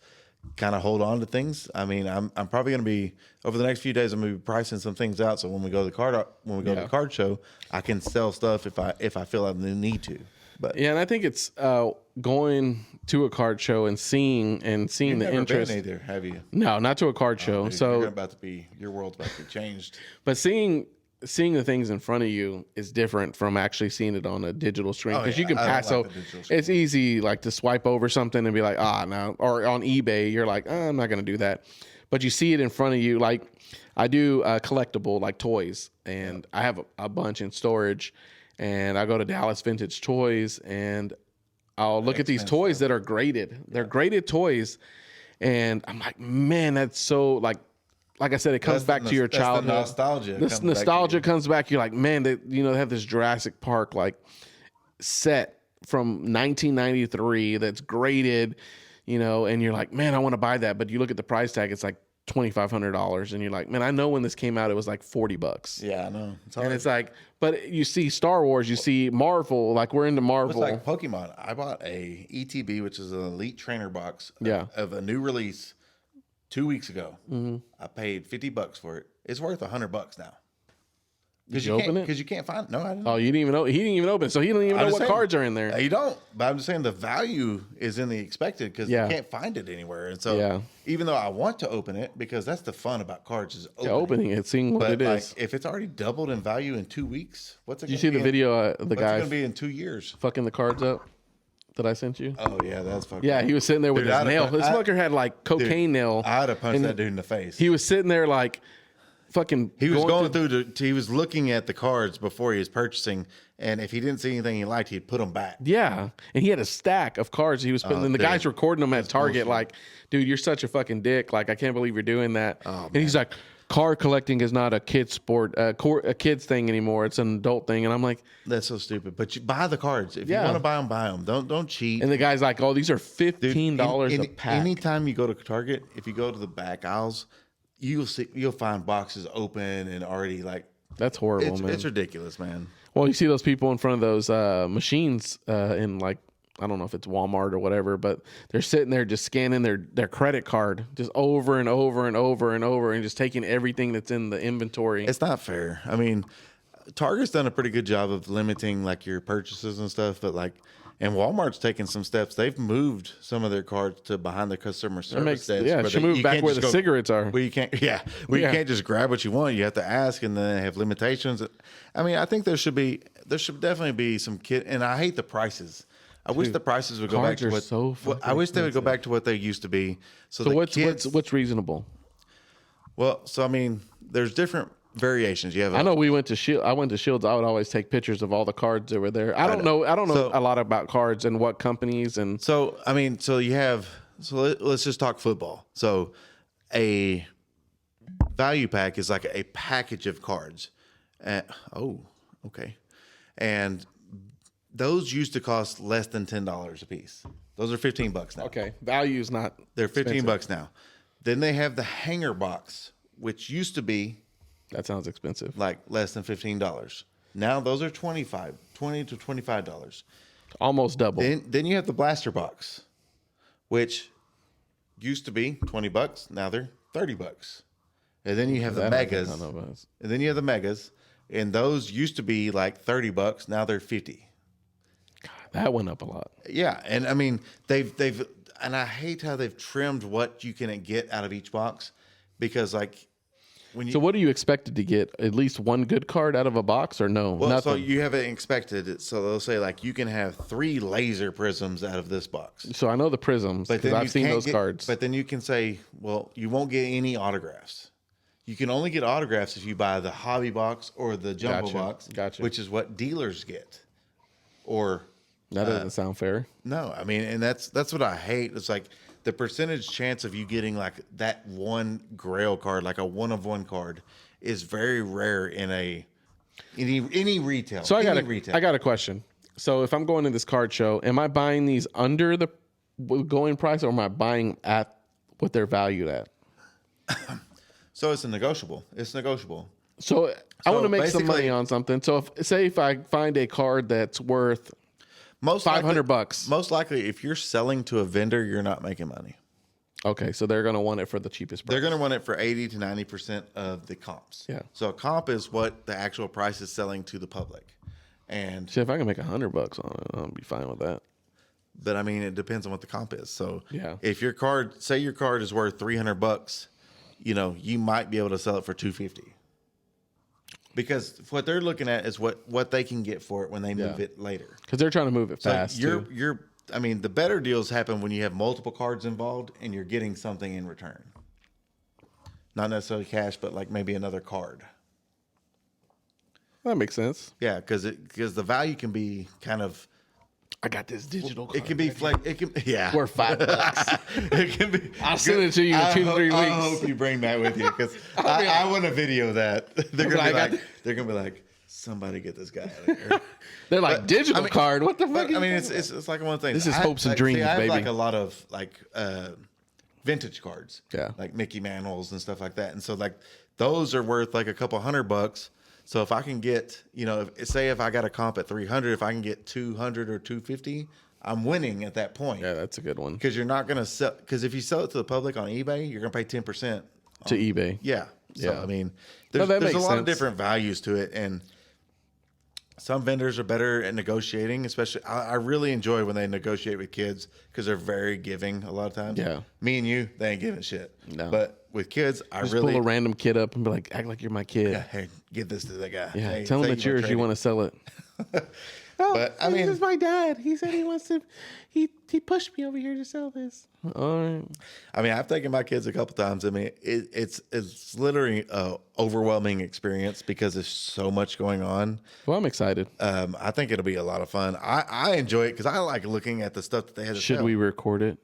kind of hold on to things. I mean, I'm probably going to be over the next few days. I'm going to be pricing some things out. So when we go to the card show, I can sell stuff if I feel I need to. But Yeah, and I think it's going to a card show and seeing you've the never interest. been either, have you? No, not to a card show. Dude, So, your world's about to be changed. but seeing the things in front of you is different from actually seeing it on a digital screen, because you can I don't pass like over. the digital screen. It's easy like to swipe over something and be like, no. Or on eBay, you're like, I'm not going to do that. But you see it in front of you. Like I do collectible like toys, and I have a bunch in storage, and I go to Dallas Vintage Toys, and I'll look at these toys that are graded. They're graded toys, and I'm like, man, that's so like I said, it comes back to your childhood. The nostalgia. This nostalgia comes back. You're like, man, they have this Jurassic Park like set from 1993 that's graded, and you're like, man, I want to buy that. But you look at the price tag, it's like $2,500, and you're like, man, I know when this came out, it was like $40. Yeah, I know. It's hard. And it's like, but you see Star Wars, you see Marvel, like we're into Marvel. It's like Pokemon. I bought a ETB, which is an Elite Trainer box of a new release 2 weeks ago. Mm-hmm. I paid $50 for it. It's worth $100 now. Did you open it? Because you can't find it. No, I didn't. Oh, you didn't even know. He didn't even open it, so he didn't even know what cards are in there. You don't. But I'm just saying the value is in the expected because you can't find it anywhere. And so even though I want to open it, because that's the fun about cards is opening it, seeing what it is. If it's already doubled in value in 2 weeks, what's it? Did you see the video? The guy going to be in 2 years? Fucking the cards up that I sent you. Oh yeah, that's fucking. Yeah, he was sitting there with his nail. This fucker had like cocaine nail. I'd have punched that dude in the face. He was sitting there like fucking. He was going through. He was looking at the cards before he was purchasing, and if he didn't see anything he liked, he'd put them back. Yeah, and he had a stack of cards he was putting. And the guy's recording them at Target. bullshit. Like, dude, you're such a fucking dick. Like, I can't believe you're doing that. And he's like, card collecting is not a kid's sport, a kid's thing anymore. It's an adult thing. And I'm like, That's so stupid. But you buy the cards if you want to buy them. Buy them. Don't cheat. and the guy's like, oh, these are $15 a pack. Anytime you go to Target, if you go to the back aisles, you'll find boxes open and already like. That's horrible, man. It's ridiculous, man. Well, you see those people in front of those machines in like, I don't know if it's Walmart or whatever, but they're sitting there just scanning their credit card just over and over and over and over and just taking everything that's in the inventory. It's not fair. I mean, Target's done a pretty good job of limiting like your purchases and stuff, but like, and Walmart's taken some steps. They've moved some of their cards to behind the customer service desk. Yeah, should move back where the cigarettes are. Where you can't, you can't just grab what you want. You have to ask, and then they have limitations. I mean, I think there should definitely be some and I hate the prices. I wish the prices would go back to I wish they would go back to what they used to be. So what's reasonable? Well, so I mean, there's different variations. You have. I know we went to Shield. I went to Shields. I would always take pictures of all the cards that were there. I don't know a lot about cards and what companies and. So I mean, so you have. So let's just talk football. So a value pack is like a package of cards. Okay, and those used to cost less than $10 a piece. Those are $15 now. Okay, value's not. They're $15 now. Then they have the hanger box, which used to be. That sounds expensive. Like less than $15. Now those are $20 to $25. Almost double. Then you have the blaster box, which used to be $20. Now they're $30. And then you have the megas. And then you have the megas, and those used to be like $30. Now they're $50. God, that went up a lot. Yeah, and I mean they've and I hate how they've trimmed what you can get out of each box, because like. So what are you expected to get? At least one good card out of a box, or no? Well, nothing? So you haven't expected it. So they'll say like you can have 3 laser prisms out of this box. So I know the prisms because I've seen those cards. But then you can say, well, you won't get any autographs. You can only get autographs if you buy the hobby box or the jumbo box, which is what dealers get. Or that doesn't sound fair. No, I mean, and that's what I hate. It's like the percentage chance of you getting like that one grail card, like a one-of-one card, is very rare in any retail. So I got a question. So if I'm going to this card show, am I buying these under the going price, or am I buying at what they're valued at? So it's negotiable. It's negotiable. So I want to make some money on something. So if I find a card that's worth $500. Most likely, if you're selling to a vendor, you're not making money. Okay, so they're going to want it for the cheapest price. They're going to want it for 80 to 90% of the comps. Yeah. So a comp is what the actual price is selling to the public. And see, if I can make $100 on it, I'll be fine with that. But I mean, it depends on what the comp is. So yeah, if your card is worth $300, you might be able to sell it for $250. Because what they're looking at is what they can get for it when they move it later. Because they're trying to move it fast. I mean, the better deals happen when you have multiple cards involved and you're getting something in return. Not necessarily cash, but like maybe another card. That makes sense. Yeah, because the value can be kind of. I got this digital card. It can be worth $5. It can be. I'll send it to you in 2 to 3 weeks. I hope you bring that with you, because I want to video that. They're gonna be like, somebody get this guy out of here. They're like, digital card. What the fuck? I mean, it's like one of the things. This is hopes and dreams, I have baby. like a lot of vintage cards. Yeah, like Mickey Mantles and stuff like that. And so like those are worth like a couple $100. So if I can get, if I got a comp at 300, if I can get 200 or 250, I'm winning at that point. Yeah, that's a good one. Because you're not going to sell. Because if you sell it to the public on eBay, you're going to pay 10% to eBay. Yeah. So yeah. I mean, there's a lot of different values to it, and some vendors are better at negotiating. Especially, I really enjoy when they negotiate with kids, because they're very giving a lot of times. Yeah. Me and you, they ain't giving shit. No. But with kids, just pull a random kid up and be like, act like you're my kid. Yeah, hey, give this to that guy. Yeah, hey, tell him it's yours. You want to sell it. But I mean, this is my dad. He said he wants to. He pushed me over here to sell this. All right. I mean, I've taken my kids a couple times. I mean, it's literally a overwhelming experience because there's so much going on. Well, I'm excited. I think it'll be a lot of fun. I enjoy it because I like looking at the stuff that they had to Should sell. we record it?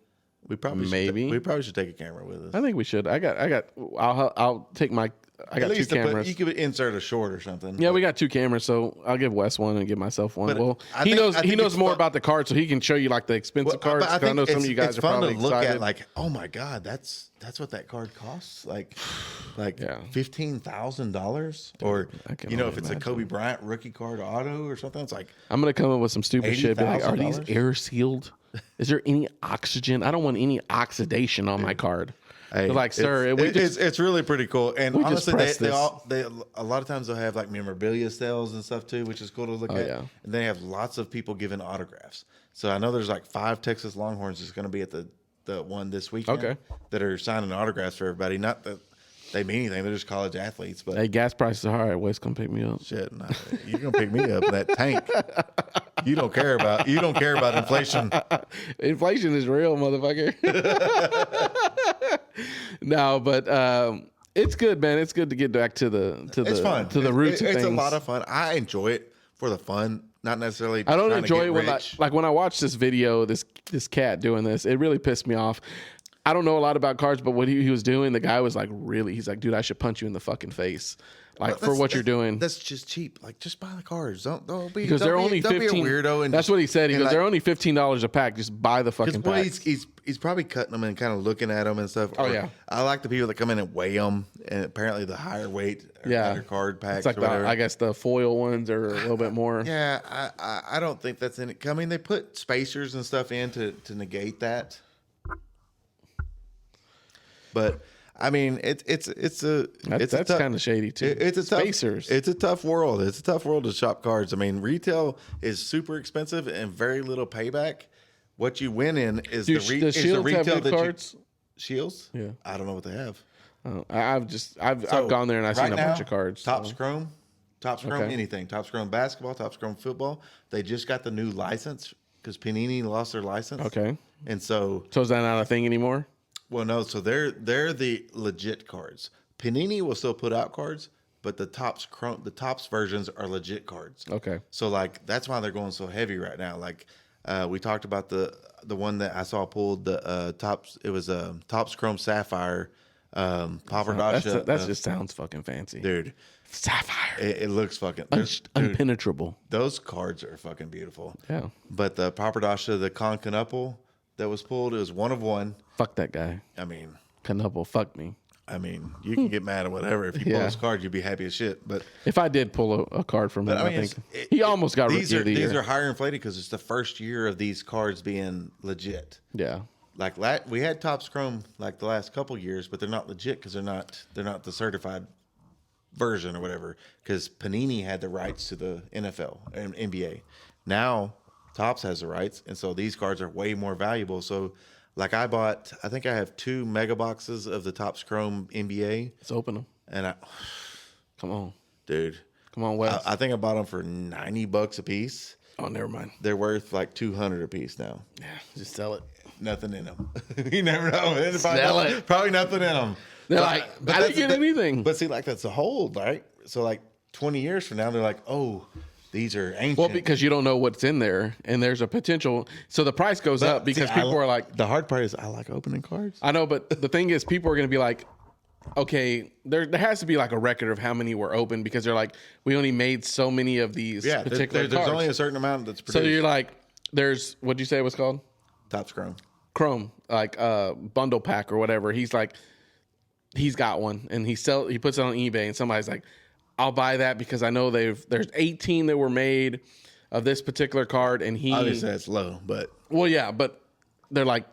We probably Maybe. we probably should take a camera with us. I think we should. I'll take my. I got two cameras. You could insert a short or something. Yeah, we got two cameras, so I'll give Wes one and give myself one. But Well, I he think knows it's more fun. about the cards, so he can show you like the expensive cards. But 'Cause I know some of you guys it's are fun probably to look excited. at. Like, oh my god, that's what that card costs. Like Yeah. $15,000, or I can if only it's a imagine. Kobe Bryant rookie card auto or something. It's like I'm gonna come up with some stupid shit. Be like, are these $80,000? air sealed? Is there any oxygen? I don't want any oxidation on my card. Hey, They're like, sir, it's really pretty cool. And we just honestly, pressed they this. a lot of times they'll have like memorabilia sales and stuff too, which is cool to look at. yeah. And they have lots of people giving autographs. So I know there's like 5 Texas Longhorns that's going to be at the one this weekend. Okay. That are signing autographs for everybody. Not that they mean anything; they're just college athletes. But hey, gas prices are high. Wes, come pick me up. shit, nah, you're gonna pick me up in that tank. You don't care about inflation. Inflation is real, motherfucker. No, but it's good, man. It's good to get back to the It's fun. to the roots of It's things. a lot of fun. I enjoy it for the fun, not necessarily. I don't trying to enjoy get it when rich. when I watch this video, this cat doing this, it really pissed me off. I don't know a lot about cards, but what he was doing, the guy was like, he's like, dude, I should punch you in the fucking face, like for what you're doing. That's just cheap. Like, just buy the cards. Don't be Because don't they're be, only don't 15. Be a weirdo. And that's what he said. He goes, like, they're only $15 a pack. Just buy the fucking well, pack. he's probably cutting them and kind of looking at them and stuff. Oh, Or yeah. I like the people that come in and weigh them, and apparently the higher weight or Yeah. better card packs It's like or whatever. I guess the foil ones are a little bit more. Yeah, I don't think that's in it. I mean, they put spacers and stuff in to negate that. But I mean, it's That's kind of shady too. It's a spacers. It's a tough world. It's a tough world to shop cards. I mean, retail is super expensive and very little payback. What you win in is Does Shields have good cards? Shields? Yeah. I don't know what they have. I've gone there and I've seen a bunch of cards. Topps Chrome, Okay. anything. Topps Chrome basketball, Topps Chrome football. They just got the new license because Panini lost their license. Okay. And so So is that not a thing anymore? well, no, so they're the legit cards. Panini will still put out cards, but the Topps versions are legit cards. Okay. So like that's why they're going so heavy right now. Like we talked about the one that I saw pulled the Topps. It was a Topps Chrome Sapphire, Papadasha. That just sounds fucking fancy, dude. Sapphire, It looks fucking unpenetrable. Those cards are fucking beautiful. Yeah. But the Papadasha, the Concanapple that was pulled, it was one of one. Fuck that guy. I mean, Canuple, fuck me. you can get mad at whatever. If you pull this card, you'd be happy as shit. But If I did pull a card from him, I think he almost got these rookie of the these year. are higher inflated because it's the first year of these cards being legit. Yeah. Like we had Topps Chrome like the last couple years, but they're not legit because they're not the certified version or whatever. Because Panini had the rights to the NFL and NBA. Now Topps has the rights, and so these cards are way more valuable. So, like I think I have 2 mega boxes of the Topps Chrome NBA, Let's open them. and Come on. dude, Come on, Wes. I think I bought them for $90 a piece. Oh, never mind. They're worth like $200 a piece now. Yeah, just sell it. Nothing in them. You never know. It's Sell it. Probably nothing in them. They're like, I didn't that's get anything. But see, like that's a hold, right? So like 20 years from now, they're like, oh, these are ancient. Well, because you don't know what's in there, and there's a potential. So the price goes up because See, people are like, the hard part is I like opening cards. I know, but the thing is, people are going to be like, okay, there has to be like a record of how many were open because they're like, we only made so many of these particular there's cards. only a certain amount that's produced. So you're like, there's, what'd you say it was called? Topps Chrome. Chrome, like bundle pack or whatever. He's like, he's got one and he puts it on eBay and somebody's like, I'll buy that because I know there's 18 that were made of this particular card and Obviously that's low, but well, yeah, but they're like,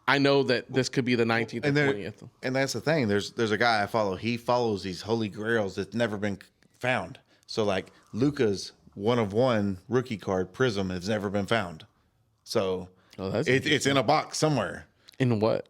I know that this could be the 19th and 20th. And that's the thing. There's a guy I follow. He follows these holy grails that's never been found. So like Luka's 1-of-1 rookie card Prism has never been found. So it's in a box somewhere. In what?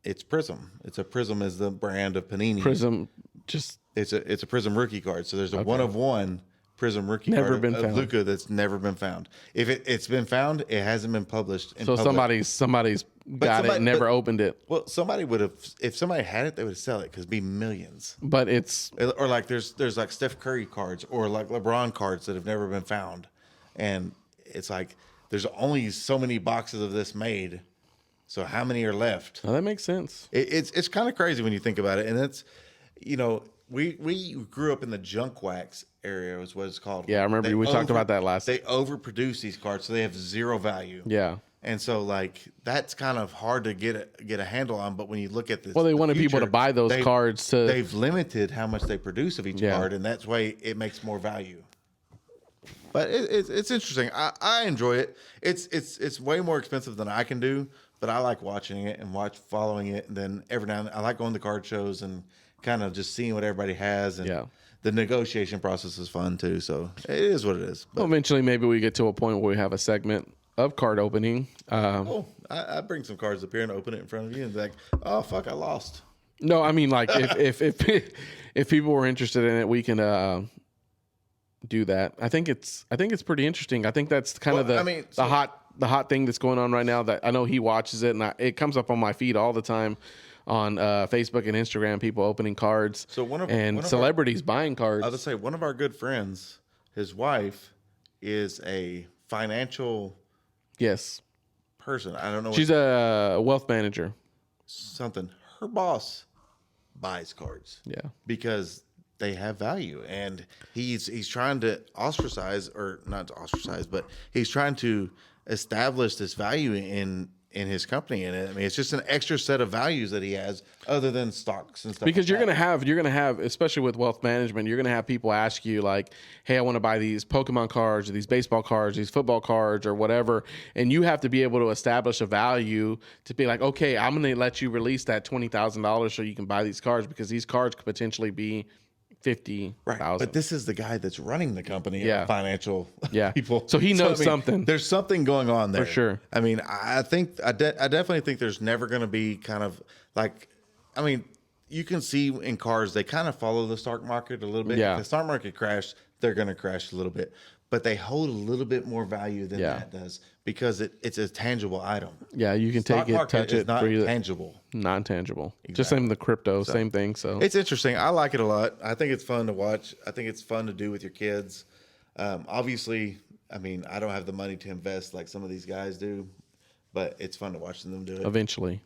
It's Prism. It's a Prism is the brand of Panini. Prism, just It's a Prism rookie card. So there's a 1-of-1 Prism rookie Never card been of found. Luka that's never been found. If it's been found, it hasn't been published. So somebody's got it and never opened it. Well, somebody would have. If somebody had it, they would sell it because it'd be millions. But it's Or like there's like Steph Curry cards or like LeBron cards that have never been found, and it's like there's only so many boxes of this made. So how many are left? that makes sense. It's kind of crazy when you think about it, and it's we grew up in the junk wax area is what it's called. Yeah, I remember we talked about that last. They overproduce these cards, so they have zero value. Yeah. And so, like, that's kind of hard to get a handle on. But when you look at this, Well, they wanted people to buy those cards to. They've limited how much they produce of each card, and that's why it makes more value. But it's interesting. I enjoy it. It's way more expensive than I can do, but I like watching it and following it. And then every now and then I like going to card shows and kind of just seeing what everybody has. And the negotiation process is fun too. So it is what it is. But, well, eventually, maybe we get to a point where we have a segment of card opening. I bring some cards up here and open it in front of you and be like, oh fuck, I lost. No, I mean, like if people were interested in it, we can do that. I think it's pretty interesting. I think that's kind of the hot thing that's going on right now. That I know he watches it, and it comes up on my feed all the time on Facebook and Instagram. People opening cards. So one of celebrities buying cards. I'll just say one of our good friends, his wife is a financial person. I don't know. She's a wealth manager. Something. Her boss buys cards. Yeah. Because they have value, and he's trying to ostracize, or not to ostracize, but he's trying to establish this value in his company. And I mean, it's just an extra set of values that he has other than stocks and stuff. Because like you're gonna have, especially with wealth management, you're gonna have people ask you like, "Hey, I want to buy these Pokemon cards, or these baseball cards, these football cards, or whatever," and you have to be able to establish a value to be like, "Okay, I'm gonna let you release that $20,000 so you can buy these cards because these cards could potentially be $50,000." Right. But this is the guy that's running the company. Financial people. So he knows something. There's something going on there for sure. I mean, I definitely think there's never going to be kind of like, I mean, you can see in cars they kind of follow the stock market a little bit. Yeah. If the stock market crashed, they're going to crash a little bit, but they hold a little bit more value than that does because it's a tangible item. Yeah, you can Stock take it, market touch is it, not breathe tangible. Non-tangible. Just same with the crypto, same thing. So it's interesting. I like it a lot. I think it's fun to watch. I think it's fun to do with your kids. Obviously, I mean, I don't have the money to invest like some of these guys do, but it's fun to watch them do it. Eventually.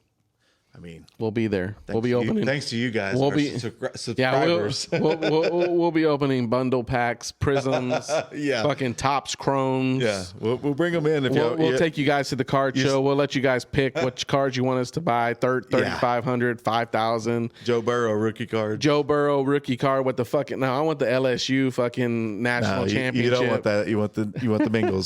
I mean, we'll be there. We'll be opening. Thanks to you guys. We'll be subscribers. We'll be opening bundle packs, prisms, fucking Tops, Chromes. Yeah, we'll bring them in. If we'll take you guys to the card show. We'll let you guys pick which cards you want us to buy. 3,500, 5,000. Joe Burrow rookie card. Joe Burrow rookie card. What the fucking? No, I want the LSU fucking national championship. You don't want that. You want the Bengals.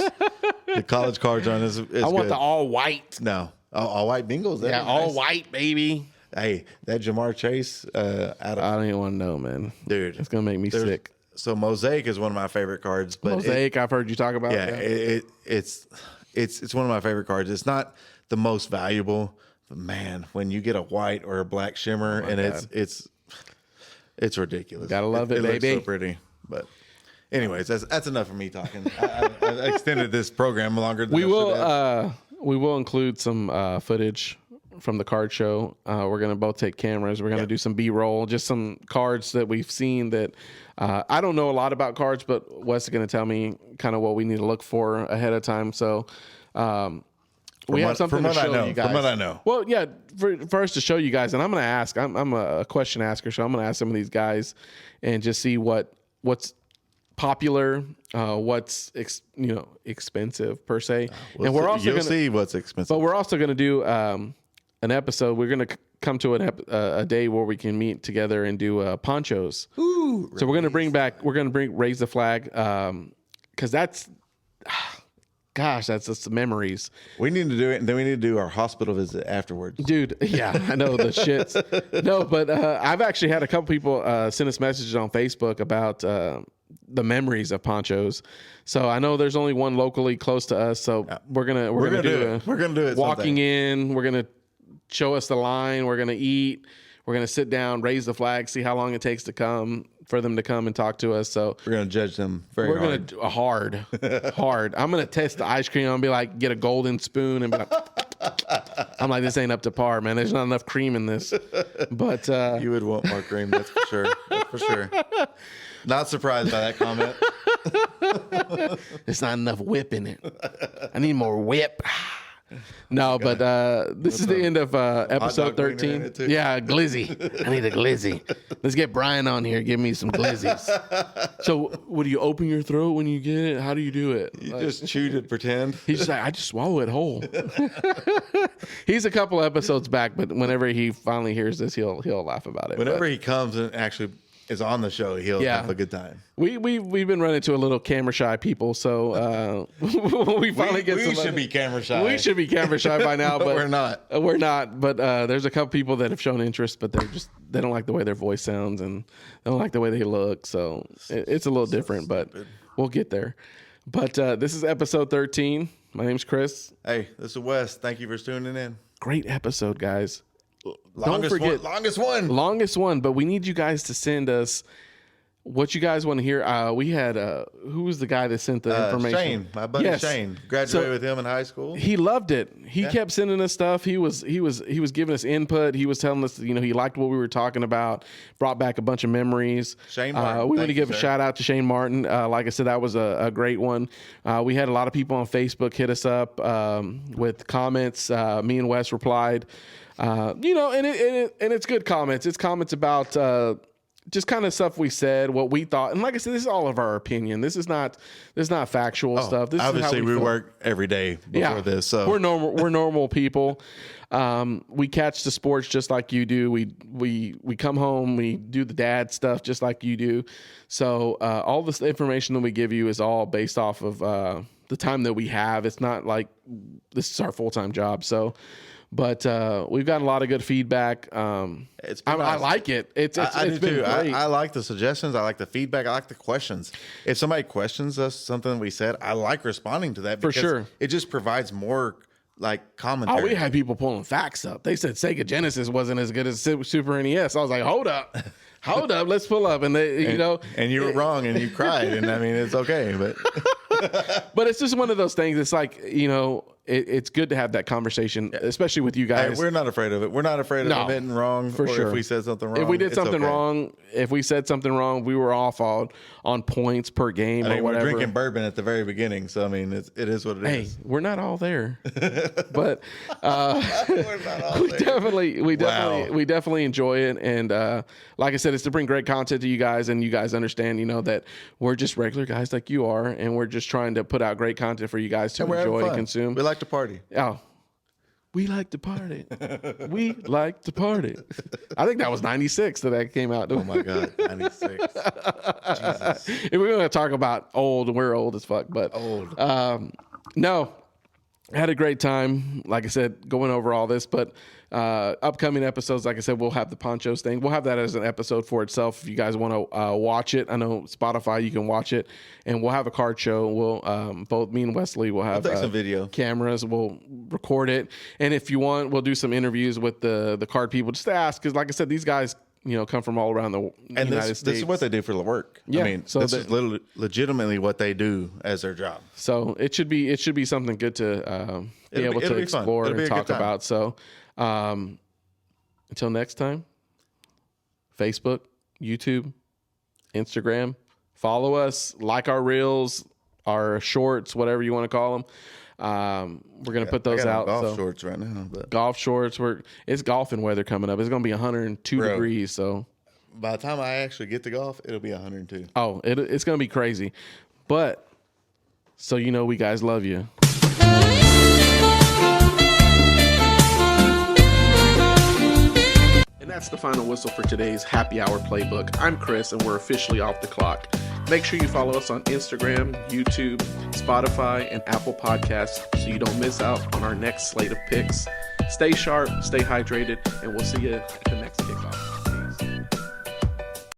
The college cards on is I want the all white. No. All white Bengals. Yeah, all white, baby. Hey, that Jamar Chase I don't even want to know, man. Dude. It's going to make me sick. So Mosaic is one of my favorite cards. But Mosaic, I've heard you talk about. Yeah, it's one of my favorite cards. It's not the most valuable, but man, when you get a white or a black shimmer, it's ridiculous. Gotta love it, baby. Looks so pretty. But anyways, that's enough of me talking. I extended this program longer than we will include some footage from the card show. We're going to both take cameras. We're going to do some B-roll, just some cards that we've seen that I don't know a lot about cards, but Wes is going to tell me kind of what we need to look for ahead of time. So we have something to show you guys. From what I know. Well, yeah, for us to show you guys, and I'm going to ask. I'm a question asker, so I'm going to ask some of these guys and just see what's popular, what's expensive per se, and we're also going to see what's expensive. But we're also going to do an episode. We're going to come to a day where we can meet together and do ponchos. Ooh! So we're going to raise the flag because that's. Gosh, that's just the memories. We need to do it, and then we need to do our hospital visit afterwards. Dude, yeah, I know the shits. No, but I've actually had a couple people send us messages on Facebook about the memories of ponchos. So I know there's only one locally close to us. So we're gonna do it. We're gonna do it. Walking in, we're gonna show us the line. We're gonna eat. We're going to sit down, raise the flag, see how long it takes for them to come and talk to us. So we're going to judge them very hard. We're going to hard. I'm going to test the ice cream. I'm going to be like, get a golden spoon and be like, I'm like, this ain't up to par, man. There's not enough cream in this. But you would want more cream, that's for sure. That's for sure. Not surprised by that comment. There's not enough whip in it. I need more whip. No, but this is the end of episode 13. Yeah, glizzy. I need a glizzy. Let's get Brian on here. Give me some glizzies. So, what do you open your throat when you get it? How do you do it? You just chew to pretend. He's just like, I just swallow it whole. He's a couple episodes back, but whenever he finally hears this, he'll laugh about it. Whenever he comes and actually is on the show, he'll have a good time. We've been running into a little camera shy people, so we finally get we should be camera shy. We should be camera shy by now, but we're not. We're not. But there's a couple people that have shown interest, but they don't like the way their voice sounds and they don't like the way they look. So it's a little different, but we'll get there. But this is episode 13. My name's Chris. Hey, this is Wes. Thank you for tuning in. Great episode, guys. Longest one. But we need you guys to send us what you guys want to hear. We had who was the guy that sent the information? Shane, my buddy Shane. Graduated with him in high school. He loved it. He kept sending us stuff. He was giving us input. He was telling us, he liked what we were talking about. Brought back a bunch of memories. Shane Martin. We want to give a shout out to Shane Martin. Like I said, that was a great one. We had a lot of people on Facebook hit us up with comments. Me and Wes replied. And it's good comments. It's comments about just kind of stuff we said, what we thought, and like I said, this is all of our opinion. This is not factual stuff. This obviously, is we work every day before this, so we're normal people. We catch the sports just like you do. We come home, we do the dad stuff just like you do. So all this information that we give you is all based off of the time that we have. It's not like this is our full-time job. So. But we've gotten a lot of good feedback. Nice. I like it. It's been too. great. I like the suggestions. I like the feedback. I like the questions. If somebody questions us something we said, I like responding to that. For sure. It just provides more commentary. Oh, we had people pulling facts up. They said Sega Genesis wasn't as good as Super NES. I was like, hold up. Let's pull up. And and you were wrong and you cried. And I mean, it's okay. But it's just one of those things. It's like, it's good to have that conversation, especially with you guys. Hey, we're not afraid of it. We're not afraid of admitting wrong. For sure. If we said something wrong. If we did something wrong, if we said something wrong, we were off on points per game or whatever. We're drinking bourbon at the very beginning. So, I mean, it is what it is. Hey, we're not all there. But we definitely enjoy it. And like I said, it's to bring great content to you guys. And you guys understand, that we're just regular guys like you are. And we're just trying to put out great content for you guys to enjoy and consume. We like to party. Oh, we like to party. We like to party. I think that was 96 that came out. Oh my God, 96. Jesus. If we're going to talk about old, we're old as fuck. But old. No, I had a great time. Like I said, going over all this, but upcoming episodes, like I said, we'll have the ponchos thing. We'll have that as an episode for itself. If you guys want to watch it, I know Spotify, you can watch it, and we'll have a card show. We'll both me and Wesley will have some video cameras. We'll record it, and if you want, we'll do some interviews with the card people just to ask, because like I said, these guys come from all around the United States. This is what they do for the work. Yeah, I mean, so this is legitimately what they do as their job. So it should be something good to be able to explore and talk about. So until next time, Facebook, YouTube, Instagram, follow us, like our reels, our shorts, whatever you want to call them. We're going to put those out. Golf shorts right now. But. Golf shorts. It's golfing weather coming up. It's going to be 102 degrees. So by the time I actually get to golf, it'll be 102. Oh, it's going to be crazy. But so we guys love you. And that's the final whistle for today's Happy Hour Playbook. I'm Chris, and we're officially off the clock. Make sure you follow us on Instagram, YouTube, Spotify, and Apple Podcasts so you don't miss out on our next slate of picks. Stay sharp, stay hydrated, and we'll see you at the next kickoff.